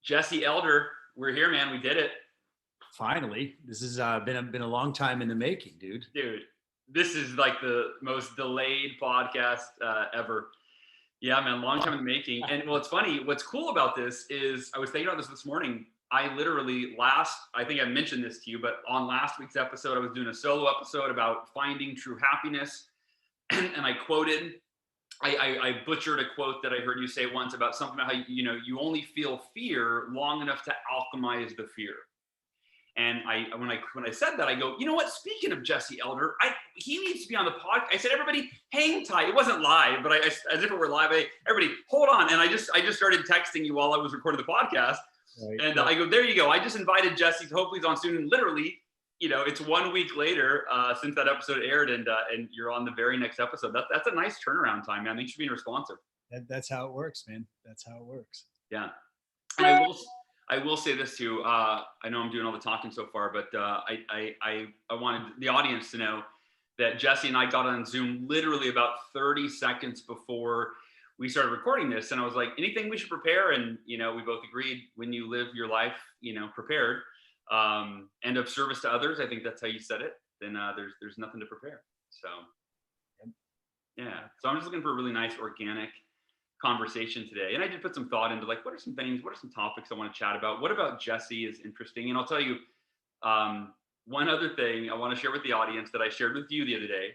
Jesse Elder, we're here, man. We did it. Finally, this has been a long time in the making, dude. Dude, this is like the most delayed podcast ever. Yeah, man, long time in the making. And well, it's funny. What's cool about this is I was thinking about this morning. I literally I think I mentioned this to you, but on last week's episode, I was doing a solo episode about finding true happiness. And I quoted, I butchered a quote that I heard you say once about something about how, you only feel fear long enough to alchemize the fear. And when I said that, I go, you know what? Speaking of Jesse Elder, he needs to be on the podcast. I said, everybody, hang tight. It wasn't live, but as if it were live. Everybody, hold on. And I just started texting you while I was recording the podcast. Right. And I go, there you go. I just invited Jesse. Hopefully he's on soon. And literally, it's 1 week later since that episode aired, and you're on the very next episode. That's a nice turnaround time, man. I think you should be responsive. That's how it works, man. That's how it works. Yeah. And I will say this too. I know I'm doing all the talking so far, but I wanted the audience to know that Jesse and I got on Zoom literally about 30 seconds before we started recording this. And I was like, anything we should prepare? And, we both agreed, when you live your life, prepared, and of service to others, I think that's how you said it, then there's nothing to prepare. So, yeah. So I'm just looking for a really nice organic conversation today. And I did put some thought into what are some topics I want to chat about? What about Jesse is interesting? And I'll tell you, one other thing I want to share with the audience that I shared with you the other day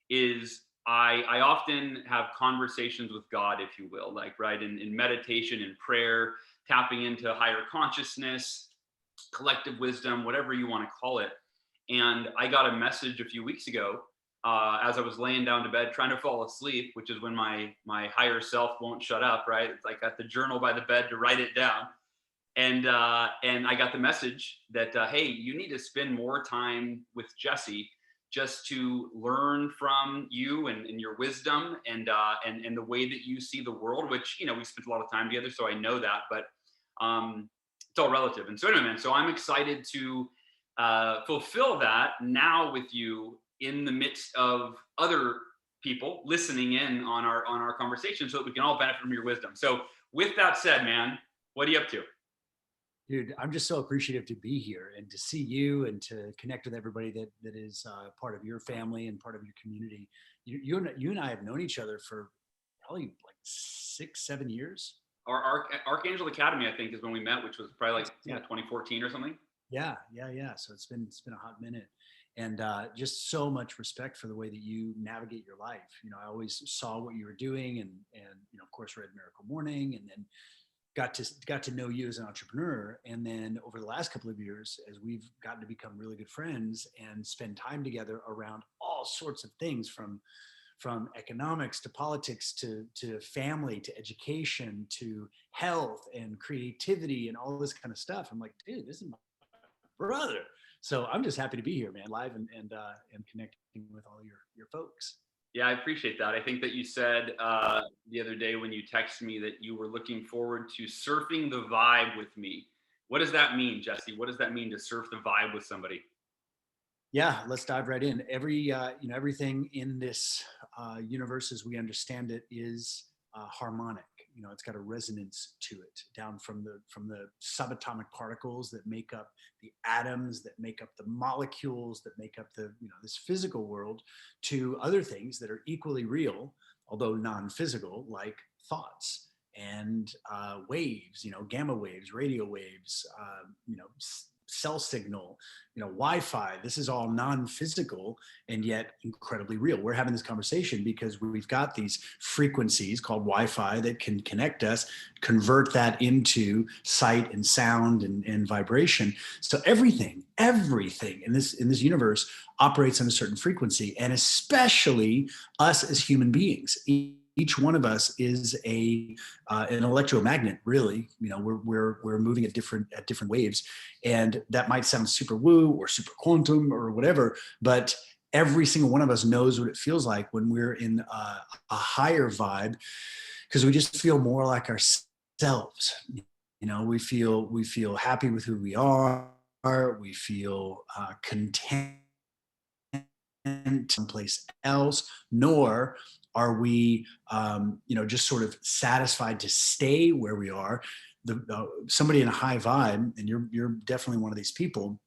is I often have conversations with God, if you will, in meditation and prayer, tapping into higher consciousness, collective wisdom, whatever you want to call it. And I got a message a few weeks ago as I was laying down to bed trying to fall asleep, which is when my higher self won't shut up, right? It's like I got the journal by the bed to write it down. And I got the message that, hey, you need to spend more time with Jesse just to learn from you and your wisdom and the way that you see the world, which, we spent a lot of time together, so I know that, but it's all relative. And so anyway, man, so I'm excited to fulfill that now with you in the midst of other people listening in on our conversation so that we can all benefit from your wisdom. So with that said, man, what are you up to? Dude, I'm just so appreciative to be here and to see you and to connect with everybody that is part of your family and part of your community. You and I have known each other for probably 6-7 years. Our Archangel Academy, I think, is when we met, which was probably 2014 or something. Yeah. So it's been a hot minute. And just so much respect for the way that you navigate your life. I always saw what you were doing and of course read Miracle Morning, and then got to know you as an entrepreneur. And then over the last couple of years, as we've gotten to become really good friends and spend time together around all sorts of things from economics to politics to family to education to health and creativity and all this kind of stuff. I'm like, dude, this is my brother. So I'm just happy to be here, man, live and connecting with all your folks. Yeah, I appreciate that. I think that you said the other day when you texted me that you were looking forward to surfing the vibe with me. What does that mean, Jesse? What does that mean to surf the vibe with somebody? Yeah, let's dive right in. Everything in this universe as we understand it is harmonic. It's got a resonance to it, down from the subatomic particles that make up the atoms, that make up the molecules, that make up the this physical world, to other things that are equally real, although non-physical, like thoughts and waves, gamma waves, radio waves, cell signal, Wi-Fi. This is all non-physical and yet incredibly real. We're having this conversation because we've got these frequencies called Wi-Fi that can connect us, convert that into sight and sound and vibration. So everything in this universe operates on a certain frequency, and especially us as human beings. Each one of us is an electromagnet, really. We're moving at different waves, and that might sound super woo or super quantum or whatever, but every single one of us knows what it feels like when we're in a higher vibe, because we just feel more like ourselves. We feel happy with who we are. We feel content someplace else, nor are we, just sort of satisfied to stay where we are. somebody in a high vibe, and you're definitely one of these people.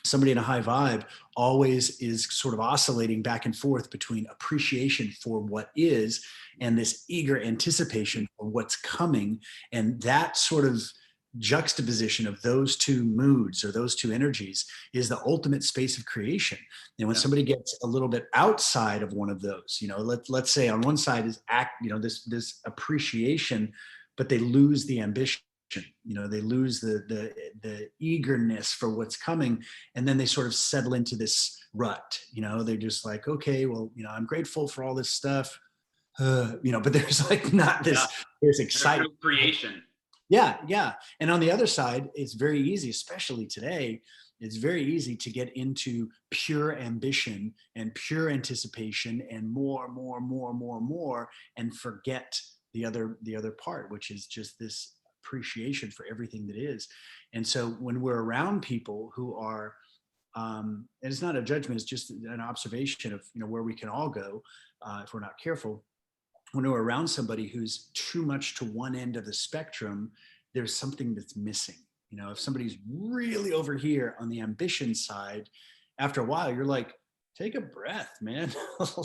Somebody in a high vibe always is sort of oscillating back and forth between appreciation for what is and this eager anticipation for what's coming. And that sort of juxtaposition of those two moods or those two energies is the ultimate space of creation. And when Yeah. somebody gets a little bit outside of one of those, let's say on one side is this appreciation, but they lose the ambition. They lose the eagerness for what's coming, and then they sort of settle into this rut. They're just like, okay, well, I'm grateful for all this stuff, but there's like not Yeah. there's There's no excitement. creation. Yeah. And on the other side, it's very easy, especially today, it's very easy to get into pure ambition and pure anticipation and more, and forget the other part, which is just this appreciation for everything that is. And so when we're around people who are, and it's not a judgment, it's just an observation of where we can all go if we're not careful. When we're around somebody who's too much to one end of the spectrum, there's something that's missing. If somebody's really over here on the ambition side, after a while, you're like, take a breath, man.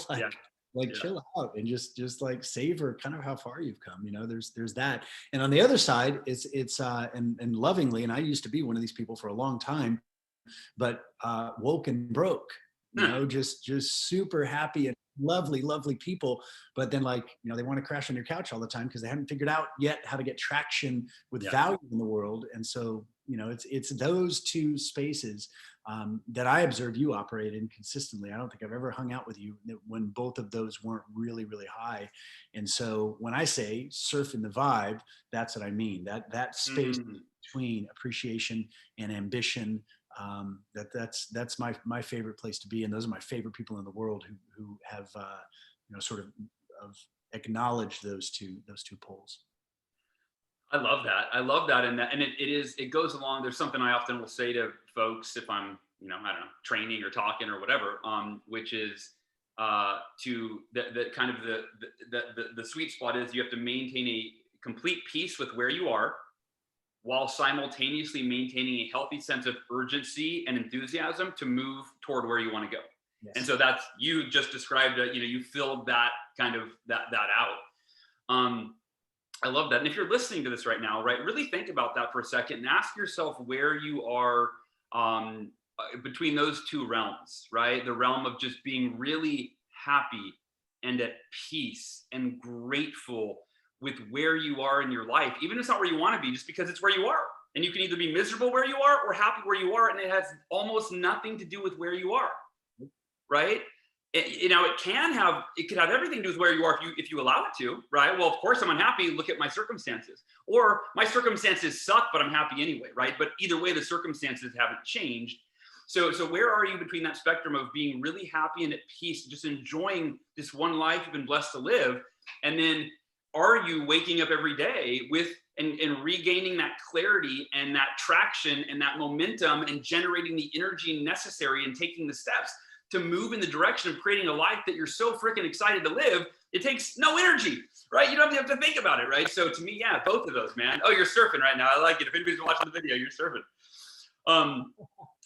like, Yeah. like chill out and just like savor kind of how far you've come. There's that. And on the other side, it's and lovingly, and I used to be one of these people for a long time, but woke and broke, just super happy and lovely people, but then they want to crash on your couch all the time because they haven't figured out yet how to get traction with Yeah. value in the world. And so it's those two spaces that I observe you operate in consistently. I don't think I've ever hung out with you when both of those weren't really high. And so when I say surf in the vibe, that's what I mean. That space between appreciation and ambition, that's my favorite place to be, and those are my favorite people in the world who have sort of acknowledged those two poles. I love that, and it goes along. There's something I often will say to folks if I'm I don't know, training or talking or whatever, which is to the kind of the sweet spot is you have to maintain a complete peace with where you are, while simultaneously maintaining a healthy sense of urgency and enthusiasm to move toward where you want to go. Yes. And so that's, you just described it, you filled that kind of that out. I love that. And if you're listening to this right now, right, really think about that for a second and ask yourself where you are between those two realms, right? The realm of just being really happy and at peace and grateful with where you are in your life, even if it's not where you want to be, just because it's where you are. And you can either be miserable where you are or happy where you are, and it has almost nothing to do with where you are, right? It could have everything to do with where you are if you allow it to, right? Well, of course I'm unhappy, look at my circumstances. Or my circumstances suck, but I'm happy anyway, right? But either way, the circumstances haven't changed. So where are you between that spectrum of being really happy and at peace, just enjoying this one life you've been blessed to live, and then are you waking up every day with and regaining that clarity and that traction and that momentum and generating the energy necessary and taking the steps to move in the direction of creating a life that you're so freaking excited to live? It takes no energy, right? You don't have to think about it, right? So to me, yeah, both of those, man. Oh, you're surfing right now. I like it. If anybody's watching the video, you're surfing.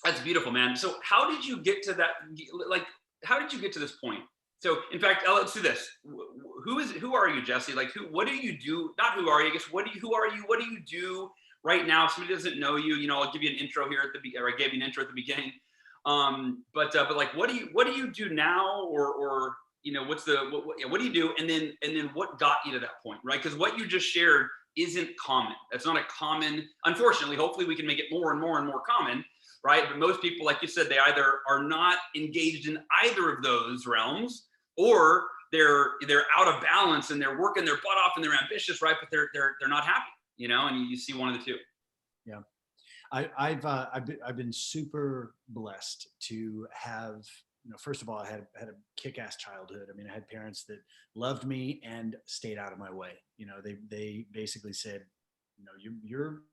That's beautiful, man. So how did you get to that? Like, how did you get to this point? So in fact, let's do this. Who are you, Jesse? Like, what do you do? Not who are you, I guess, who are you? What do you do right now? If somebody doesn't know you, I'll give you an intro here at the beginning, or I gave you an intro at the beginning. But like, what do you do now? Or what do you do? And then what got you to that point, right? Because what you just shared isn't common. That's not a common, unfortunately. Hopefully we can make it more and more and more common, right? But most people, like you said, they either are not engaged in either of those realms, or they're out of balance and they're working their butt off and they're ambitious, right? But they're not happy, and you see one of the two. Yeah, I've been super blessed to have, first of all, I had a kick-ass childhood. I mean, I had parents that loved me and stayed out of my way. They basically said, you're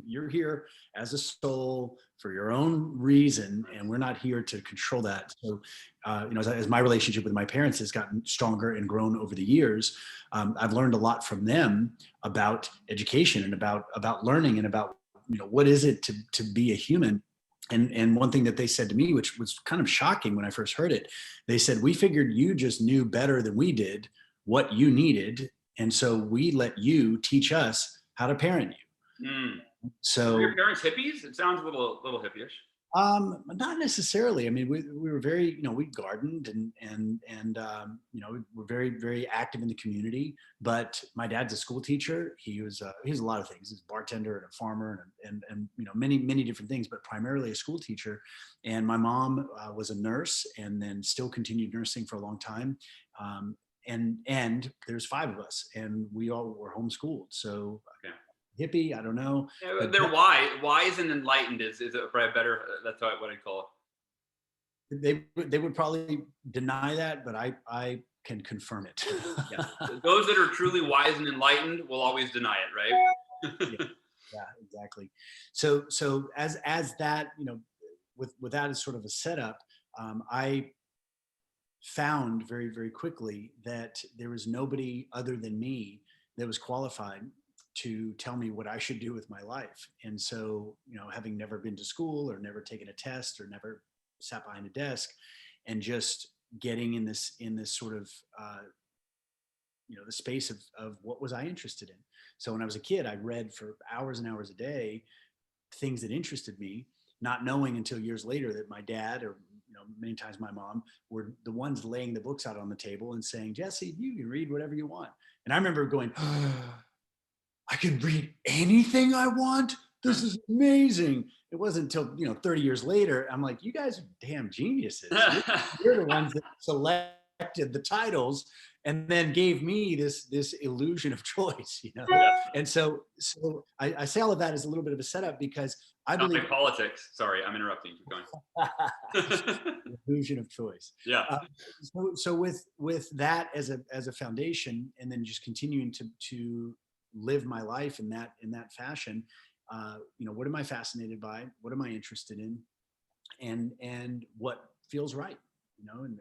you're here as a soul for your own reason, and we're not here to control that. So, as my relationship with my parents has gotten stronger and grown over the years, I've learned a lot from them about education and about learning and about what is it to be a human. And one thing that they said to me, which was kind of shocking when I first heard it, they said, we figured you just knew better than we did what you needed. And so we let you teach us how to parent you. Mm. Were So your parents hippies? It sounds a little hippie-ish. not necessarily. I mean, we were very, we gardened and we're very, very active in the community. But my dad's a school teacher. He was a lot of things. He's a bartender and a farmer and many, many different things, but primarily a school teacher. And my mom was a nurse and then still continued nursing for a long time. And there's 5 of us, and we all were homeschooled. So Okay. hippie, I don't know. Yeah, But they're wise and enlightened is probably better. That's what I'd call they would probably deny that, but I can confirm it. it. Yeah, those that are truly wise and enlightened will always deny it, right? Yeah, exactly. So as that, with that as sort of a setup, I found very, very quickly that there was nobody other than me that was qualified to tell me what I should do with my life. And so, having never been to school or never taken a test or never sat behind a desk, and just getting in this sort of the space of what was I interested in. So when I was a kid, I read for hours and hours a day things that interested me, not knowing until years later that my dad, or many times my mom, were the ones laying the books out on the table and saying, Jesse, you can read whatever you want. And I remember going, I can read anything I want. This is amazing. It wasn't until 30 years later, I'm like, you guys are damn geniuses. You're the ones that selected the titles and then gave me this illusion of choice. And so I say all of that as a little bit of a setup, because I Not believe like politics. Sorry, I'm interrupting. Keep going. illusion of choice. Yeah. So with that as a foundation, and then just continuing to live my life in that fashion, what am I fascinated by? What am I interested in? And what feels right,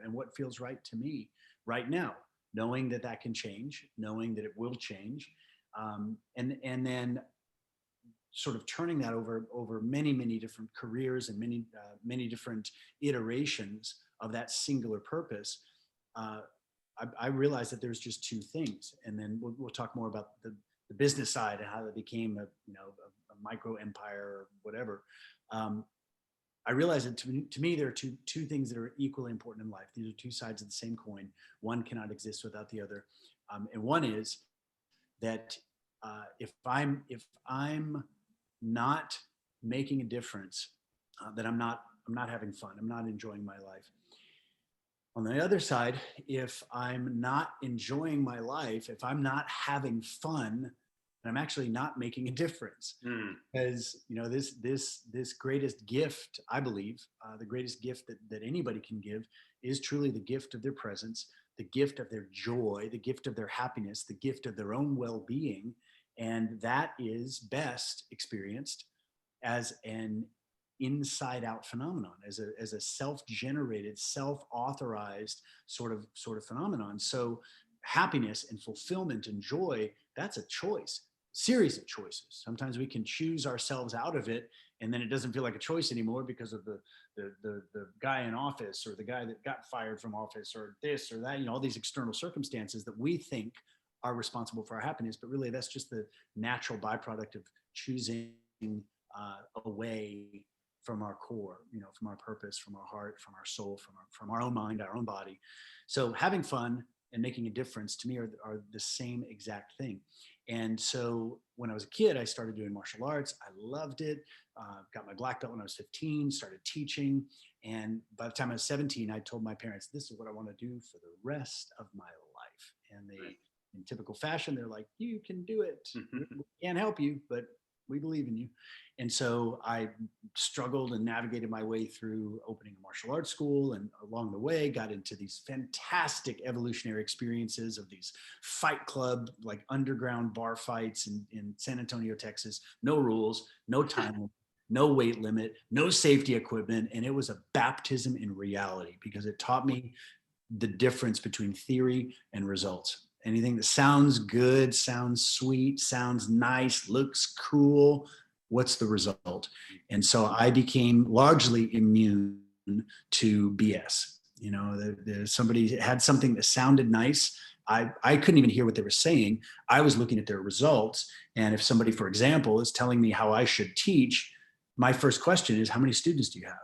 and what feels right to me right now, knowing that can change, knowing that it will change, and then sort of turning that over many, many different careers and many different iterations of that singular purpose. I realized that there's just 2 things, and then we'll talk more about the business side and how that became a micro empire or whatever. I realized that to me there are two things that are equally important in life. These are 2 sides of the same coin. One cannot exist without the other, and one is that if I'm not making a difference, then I'm not having fun. I'm not enjoying my life. On the other side, if I'm not enjoying my life, if I'm not having fun, then I'm actually not making a difference. Because this greatest gift, I believe, the greatest gift that anybody can give is truly the gift of their presence, the gift of their joy, the gift of their happiness, the gift of their own well-being. And that is best experienced as an inside out phenomenon, as a self-generated, self-authorized sort of phenomenon. So happiness and fulfillment and joy, that's a choice, series of choices. Sometimes we can choose ourselves out of it, and then it doesn't feel like a choice anymore because of the guy in office, or the guy that got fired from office, or this or that, all these external circumstances that we think are responsible for our happiness, but really that's just the natural byproduct of choosing away from our core, from our purpose, from our heart, from our soul, from our own mind, our own body. So having fun and making a difference to me are the same exact thing. And so when I was a kid, I started doing martial arts. I loved it. Got my black belt when I was 15, started teaching. And by the time I was 17, I told my parents, this is what I want to do for the rest of my life. And they, in typical fashion, they're like, you can do it. We can't help you, but We believe in you. And so I struggled and navigated my way through opening a martial arts school, and along the way got into these fantastic evolutionary experiences of these fight club, like underground bar fights in San Antonio, Texas. No rules, no time, no weight limit, no safety equipment. And it was a baptism in reality because it taught me the difference between theory and results. Anything that sounds good, sounds sweet, sounds nice, looks cool, what's the result? And so I became largely immune to BS. You know, somebody had something that sounded nice. I couldn't even hear what they were saying. I was looking at their results. And if somebody, for example, is telling me how I should teach, my first question is, how many students do you have?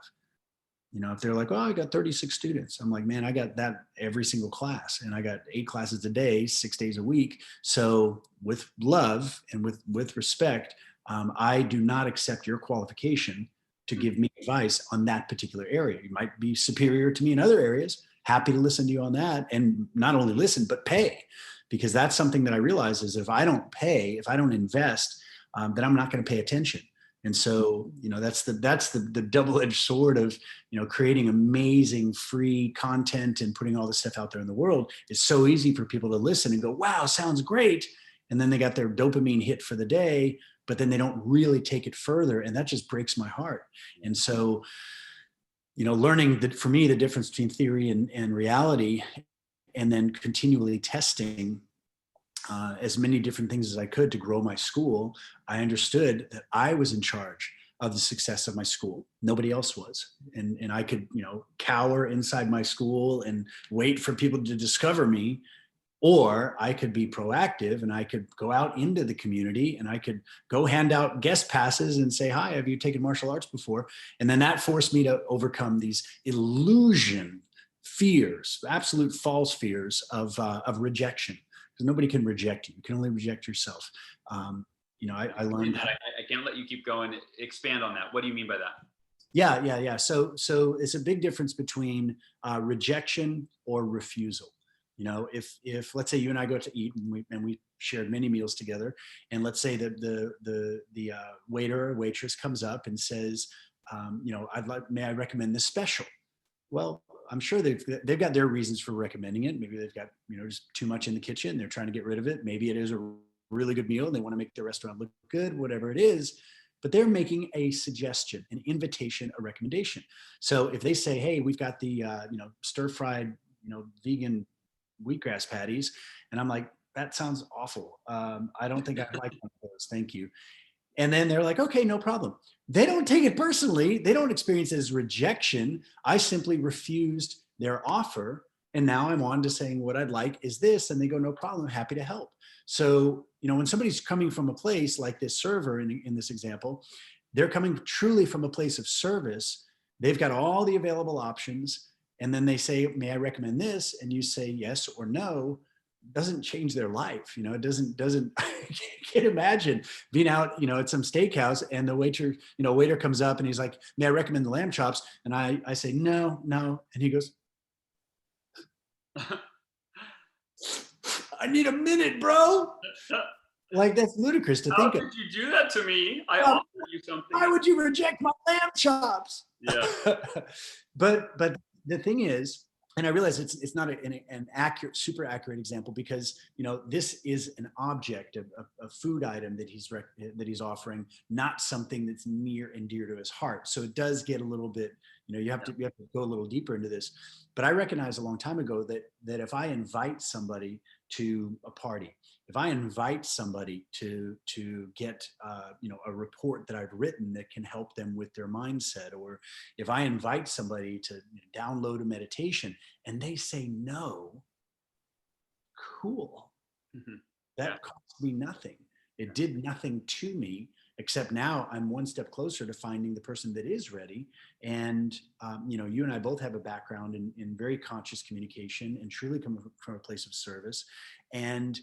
You know, if they're like, oh, I got 36 students, I'm like, man, I got that every single class, and I got 8 classes a day, 6 days a week. So with love and with respect, I do not accept your qualification to give me advice on that particular area. You might be superior to me in other areas. Happy to listen to you on that, and not only listen, but pay, because that's something that I realize is if I don't pay, if I don't invest, then I'm not going to pay attention. And so, you know, that's the double-edged sword of, you know, creating amazing free content and putting all this stuff out there in the world. It's so easy for people to listen and go, wow, sounds great. And then they got their dopamine hit for the day, but then they don't really take it further. And that just breaks my heart. And so, you know, learning that for me, the difference between theory and reality, and then continually testing as many different things as I could to grow my school, I understood that I was in charge of the success of my school. Nobody else was. And I could, you know, cower inside my school and wait for people to discover me, or I could be proactive and I could go out into the community and I could go hand out guest passes and say, hi, have you taken martial arts before? And then that forced me to overcome these illusion fears, absolute false fears of rejection, because nobody can reject you. You can only reject yourself. You know, I learned. I can't let you keep going. Expand on that. What do you mean by that? Yeah. So it's a big difference between rejection or refusal. You know, if let's say you and I go to eat and we shared many meals together, and let's say that the waiter or waitress comes up and says, you know, may I recommend this special? Well, I'm sure they've got their reasons for recommending it. Maybe they've got, you know, just too much in the kitchen. They're trying to get rid of it. Maybe it is a really good meal and they want to make their restaurant look good, whatever it is. But they're making a suggestion, an invitation, a recommendation. So if they say, hey, we've got the you know, stir fried, you know, vegan wheatgrass patties, and I'm like, that sounds awful. I don't think I like one of those. Thank you. And then they're like, okay, no problem. They don't take it personally. They don't experience it as rejection. I simply refused their offer. And now I'm on to saying what I'd like is this. And they go, no problem, happy to help. So, you know, when somebody's coming from a place like this server in this example, they're coming truly from a place of service. They've got all the available options. And then they say, may I recommend this? And you say yes or no. Doesn't change their life. You know, it doesn't I can't imagine being out, you know, at some steakhouse and the waiter comes up and he's like, may I recommend the lamb chops? And I say, no. And he goes, I need a minute, bro. Like, that's ludicrous to think of. How could you do that to me? I offered you something. Why would you reject my lamb chops? Yeah. But the thing is, and I realize it's not an accurate, super accurate example, because, you know, this is an object, a food item that he's offering, not something that's near and dear to his heart. So it does get a little bit, you know, you have to go a little deeper into this. But I recognized a long time ago that if I invite somebody to a party, if I invite somebody to get you know, a report that I've written that can help them with their mindset, or if I invite somebody to download a meditation and they say no, cool. Mm-hmm. That cost me nothing. It did nothing to me, except now I'm one step closer to finding the person that is ready. And, you know, you and I both have a background in very conscious communication and truly come from a place of service. And,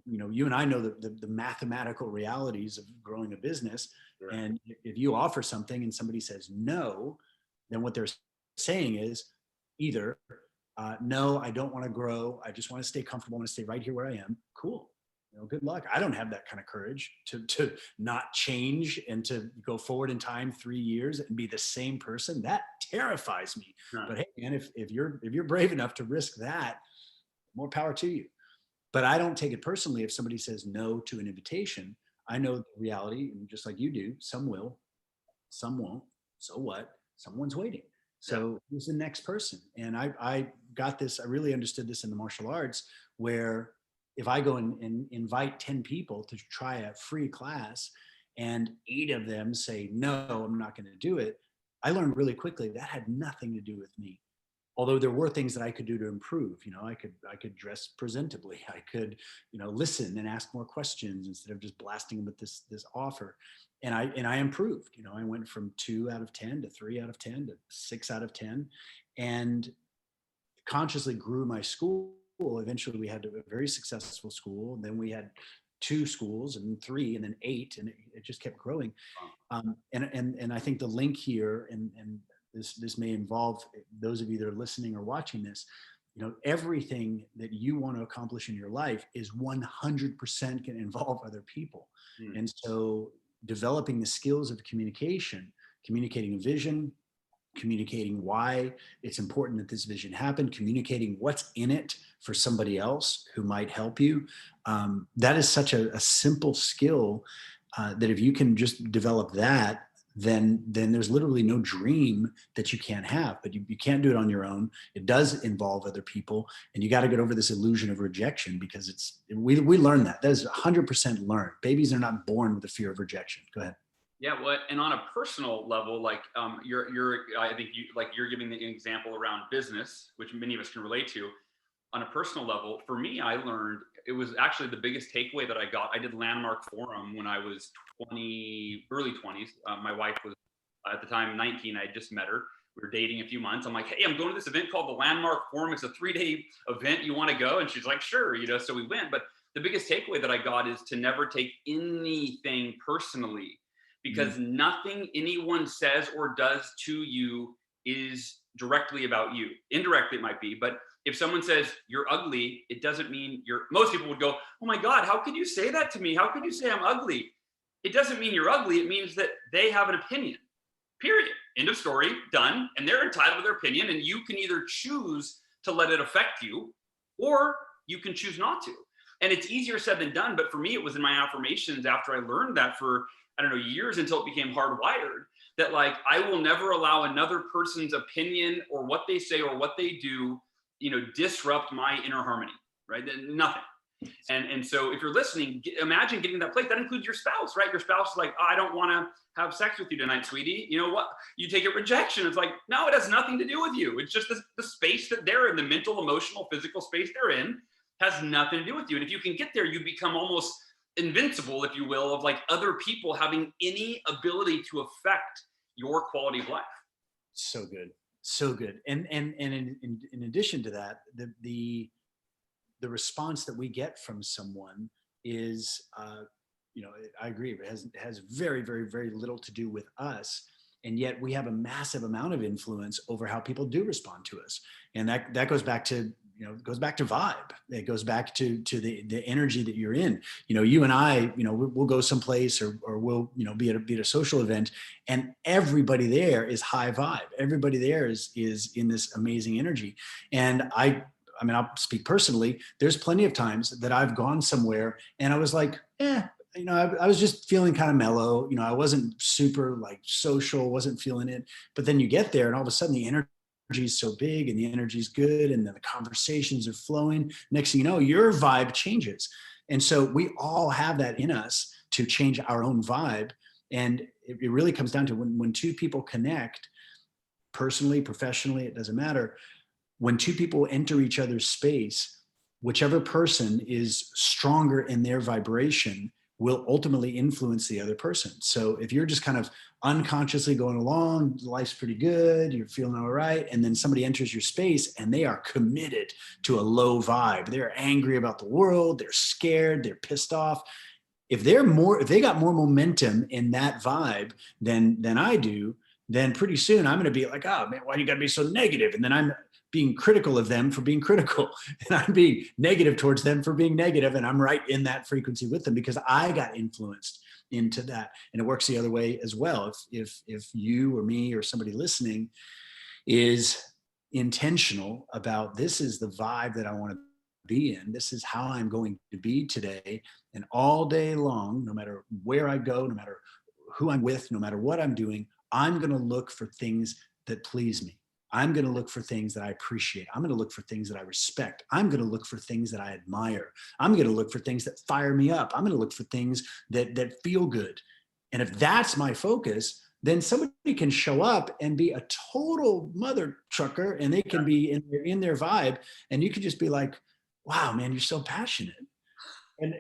you know, you and I know the mathematical realities of growing a business. Sure. And if you offer something and somebody says no, then what they're saying is either, no, I don't want to grow. I just want to stay comfortable. I want to stay right here where I am. Cool. good luck. I don't have that kind of courage to not change and to go forward in time 3 years and be the same person. That terrifies me. Right. But hey, man, if you're brave enough to risk that, more power to you. But I don't take it personally if somebody says no to an invitation. I know the reality, and just like you do, some will, some won't. So what? Someone's waiting. Yeah. So who's the next person? And I got this, I really understood this in the martial arts, where if I go and invite 10 people to try a free class and 8 of them say, no, I'm not going to do it, I learned really quickly that had nothing to do with me. Although there were things that I could do to improve. I could dress presentably. I could, listen and ask more questions instead of just blasting them with this offer. And I improved. I went from 2 out of 10 to 3 out of 10 to 6 out of 10, and consciously grew my school. Eventually, we had a very successful school. And then we had 2 schools, and 3, and then 8, and it just kept growing. And I think the link here, and this may involve those of you that are listening or watching this, everything that you want to accomplish in your life is 100% going to involve other people. And so developing the skills of communication, communicating a vision, communicating why it's important that this vision happen, communicating what's in it for somebody else who might help you. That is such a simple skill that if you can just develop that, then there's literally no dream that you can't have. But you can't do it on your own. It does involve other people, and you got to get over this illusion of rejection, because we learn that is 100% learned. Babies are not born with a fear of rejection. Go ahead. Yeah, well, and on a personal level, like I think you're giving the example around business, which many of us can relate to. On a personal level, for me, I learned, it was actually the biggest takeaway that I got. I did Landmark Forum when I was early 20s. My wife was at the time 19. I had just met her. We were dating a few months. I'm like, hey, I'm going to this event called the Landmark Forum. It's a 3-day event. You want to go? And she's like, sure. So we went. But the biggest takeaway that I got is to never take anything personally, because nothing anyone says or does to you is directly about you. Indirectly it might be, but if someone says you're ugly, it doesn't mean most people would go, oh my God, how could you say that to me? How could you say I'm ugly? It doesn't mean you're ugly. It means that they have an opinion, period. End of story, done. And they're entitled to their opinion. And you can either choose to let it affect you, or you can choose not to. And it's easier said than done. But for me, it was in my affirmations after I learned that for, years, until it became hardwired, that like, I will never allow another person's opinion or what they say or what they do, disrupt my inner harmony, right? Nothing. And so if you're listening, imagine getting that place. That includes your spouse, right? Your spouse is like, oh, I don't want to have sex with you tonight, sweetie. You know what? You take it rejection. It's like, no, it has nothing to do with you. It's just the space that they're in, the mental, emotional, physical space they're in has nothing to do with you. And if you can get there, you become almost invincible, if you will, of like other people having any ability to affect your quality of life. So good. So good. And in addition to that, the response that we get from someone is, I agree. It has very, very, very little to do with us. And yet we have a massive amount of influence over how people do respond to us. And that goes back to, it goes back to vibe. It goes back to the energy that you're in. You and I, we'll go someplace or we'll, be at a social event, and everybody there is high vibe. Everybody there is in this amazing energy. And I'll speak personally. There's plenty of times that I've gone somewhere and I was like, I was just feeling kind of mellow. I wasn't super like social, wasn't feeling it. But then you get there and all of a sudden the energy is so big and the energy is good, and then the conversations are flowing. Next thing you know, your vibe changes. And so we all have that in us to change our own vibe. And it really comes down to when 2 people connect, personally, professionally, it doesn't matter. When 2 people enter each other's space, whichever person is stronger in their vibration will ultimately influence the other person. So if you're just kind of unconsciously going along, life's pretty good, you're feeling all right, and then somebody enters your space and they are committed to a low vibe. They're angry about the world, they're scared, they're pissed off. If they got more momentum in that vibe than I do, then pretty soon I'm going to be like, oh man, why do you got to be so negative? And then I'm being critical of them for being critical, and I'm being negative towards them for being negative, and I'm right in that frequency with them because I got influenced into that. And it works the other way as well. If you or me or somebody listening is intentional about, this is the vibe that I want to be in, this is how I'm going to be today and all day long, no matter where I go, no matter who I'm with, no matter what I'm doing, I'm going to look for things that please me. I'm going to look for things that I appreciate. I'm going to look for things that I respect. I'm going to look for things that I admire. I'm going to look for things that fire me up. I'm going to look for things that feel good. And if that's my focus, then somebody can show up and be a total mother trucker, and they can be in their vibe, and you could just be like, wow, man, you're so passionate.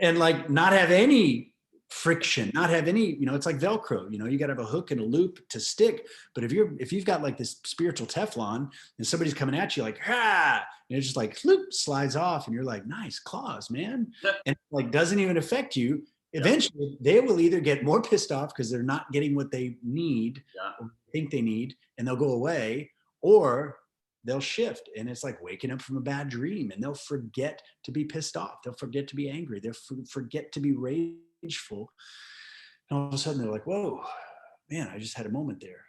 And like not have any friction, not have any, it's like Velcro, you got to have a hook and a loop to stick. But if you've got like this spiritual Teflon and somebody's coming at you like, and it's just like floop, slides off, and you're like, nice claws, man. And like doesn't even affect you. Eventually they will either get more pissed off because they're not getting what they need or think they need, and they'll go away, or they'll shift. And it's like waking up from a bad dream, and they'll forget to be pissed off. They'll forget to be angry. They'll forget to be rageful. And all of a sudden they're like, whoa, man, I just had a moment there.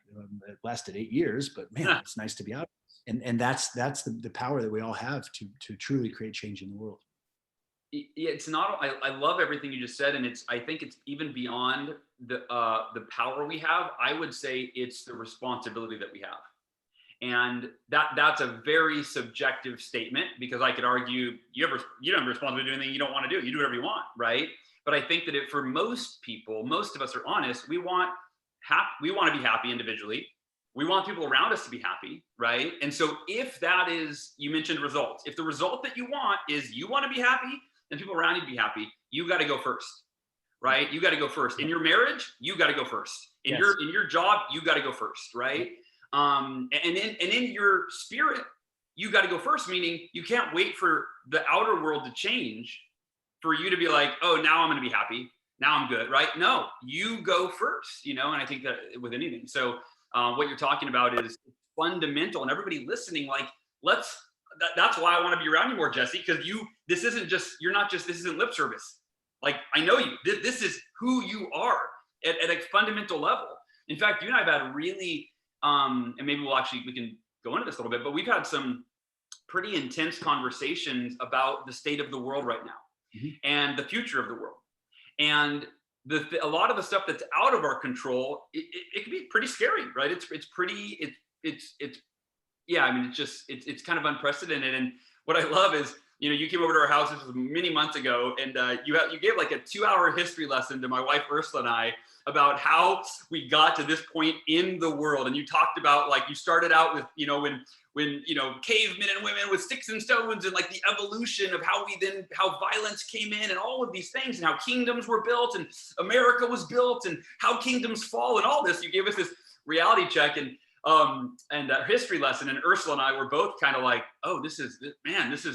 It lasted 8 years, but man, it's nice to be out. And that's the power that we all have to truly create change in the world. It's not, I love everything you just said. And I think it's even beyond the power we have. I would say it's the responsibility that we have. And that's a very subjective statement, because I could argue you don't have responsibility to do anything you don't want to do. You do whatever you want, right? But I think that for most people, most of us are honest. We want to be happy individually. We want people around us to be happy, right? And so if that is, you mentioned results. If the result that you want is you want to be happy and people around you to be happy, you got to go first, right? You got to go first. In your marriage, you got to go first. In your job, you got to go first, right? And in your spirit, you got to go first, meaning you can't wait for the outer world to change for you to be like, oh, now I'm going to be happy. Now I'm good, right? No, you go first, and I think that with anything. So what you're talking about is fundamental, and everybody listening, like, that's why I want to be around you more, Jesse, because this isn't lip service. Like, I know you, this is who you are at a fundamental level. In fact, you and I have had really, and maybe we can go into this a little bit, but we've had some pretty intense conversations about the state of the world right now and the future of the world. And a lot of the stuff that's out of our control, it can be pretty scary, right? It's kind of unprecedented. And what I love is, you came over to our house, this was many months ago, and you gave like a 2-hour history lesson to my wife Ursula and I about how we got to this point in the world. And you talked about, like, you started out with, when cavemen and women with sticks and stones, and like the evolution of how violence came in and all of these things, and how kingdoms were built and America was built and how kingdoms fall and all this. You gave us this reality check and a history lesson, and Ursula and I were both kind of like, oh, this is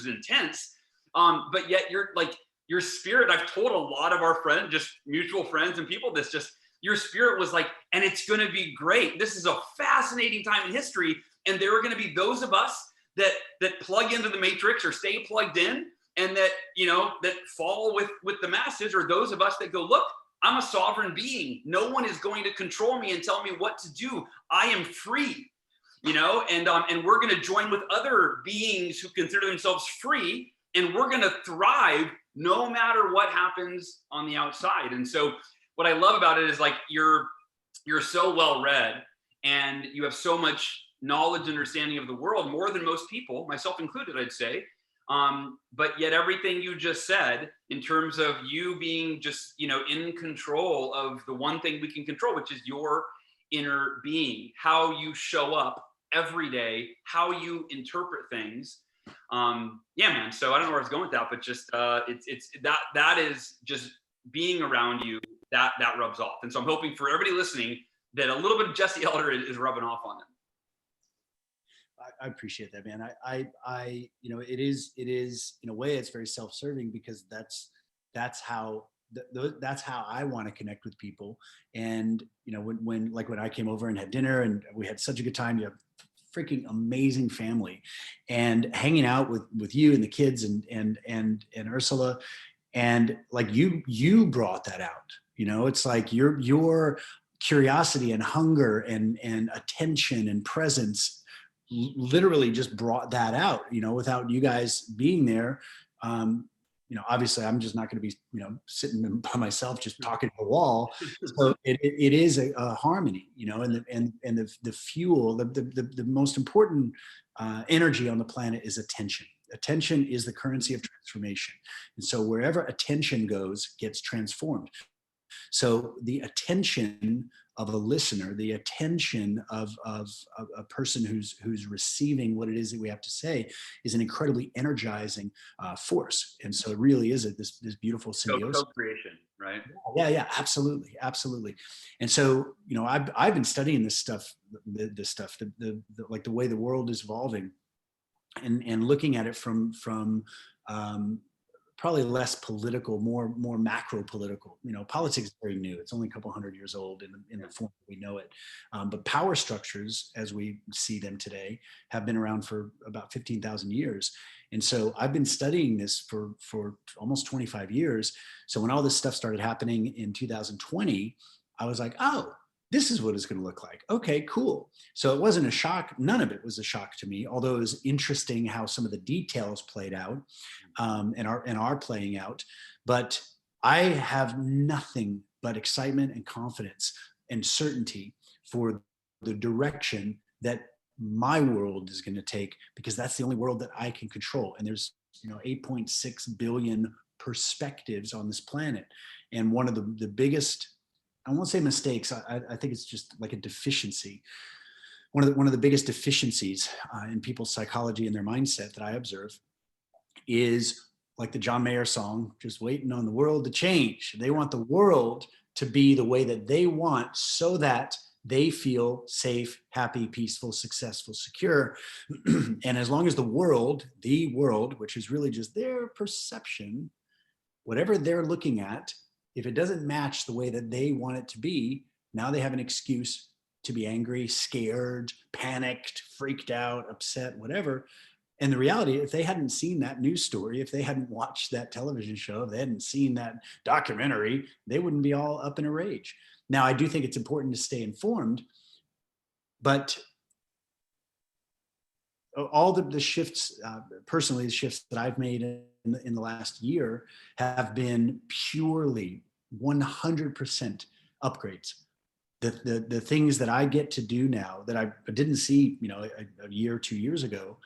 intense. But yet your spirit, I've told a lot of our friends, just mutual friends and people, your spirit was like, and it's going to be great. This is a fascinating time in history. And there are going to be those of us that plug into the matrix or stay plugged in, and that fall with the masses, or those of us that go, look, I'm a sovereign being. No one is going to control me and tell me what to do. I am free, and we're going to join with other beings who consider themselves free, and we're going to thrive no matter what happens on the outside. And so what I love about it is, like, you're so well read, and you have so much knowledge and understanding of the world, more than most people, myself included, I'd say. But yet everything you just said, in terms of you being just, in control of the one thing we can control, which is your inner being, how you show up every day, how you interpret things. Yeah, man. So I don't know where I was going with that, but just, that is just being around you, that rubs off. And so I'm hoping for everybody listening that a little bit of Jesse Elder is rubbing off on them. I appreciate that, man. It is in a way, it's very self-serving, because that's how that's how I want to connect with people. And when I came over and had dinner and we had such a good time, you have freaking amazing family, and hanging out with you and the kids and Ursula, and like you brought that out. It's like your curiosity and hunger and attention and presence literally just brought that out. Without you guys being there, obviously I'm just not going to be sitting by myself just talking to the wall. So it is a harmony, and the fuel, the most important energy on the planet is attention. Attention is the currency of transformation. And so wherever attention goes, gets transformed. So the attention of a listener, the attention of a person who's receiving what it is that we have to say, is an incredibly energizing force. And so it really is this beautiful symbiosis. Co-creation, right? Yeah, absolutely, absolutely. And so I've been studying this stuff, like the way the world is evolving, and looking at it from probably less political, more macro political. Politics is very new. It's only a couple hundred years old in the form that we know it. But power structures, as we see them today, have been around for about 15,000 years. And so I've been studying this for almost 25 years. So when all this stuff started happening in 2020, I was like, oh, this is what it's going to look like. Okay, cool. So it wasn't a shock. None of it was a shock to me, although it was interesting how some of the details played out and are playing out. But I have nothing but excitement and confidence and certainty for the direction that my world is going to take, because that's the only world that I can control. And there's 8.6 billion perspectives on this planet. And one of the biggest, I won't say mistakes, I think it's just like a deficiency. One of the biggest deficiencies in people's psychology and their mindset that I observe is like the John Mayer song, just waiting on the world to change. They want the world to be the way that they want, so that they feel safe, happy, peaceful, successful, secure. And as long as the world, which is really just their perception, whatever they're looking at, if it doesn't match the way that they want it to be, now they have an excuse to be angry, scared, panicked, freaked out, upset, whatever. And the reality, if they hadn't seen that news story, if they hadn't watched that television show, if they hadn't seen that documentary, they wouldn't be all up in a rage. Now, I do think it's important to stay informed, but all the shifts, personally, the shifts that I've made in the last year have been purely 100% upgrades. The things that I get to do now that I didn't see, a year, 2 years ago,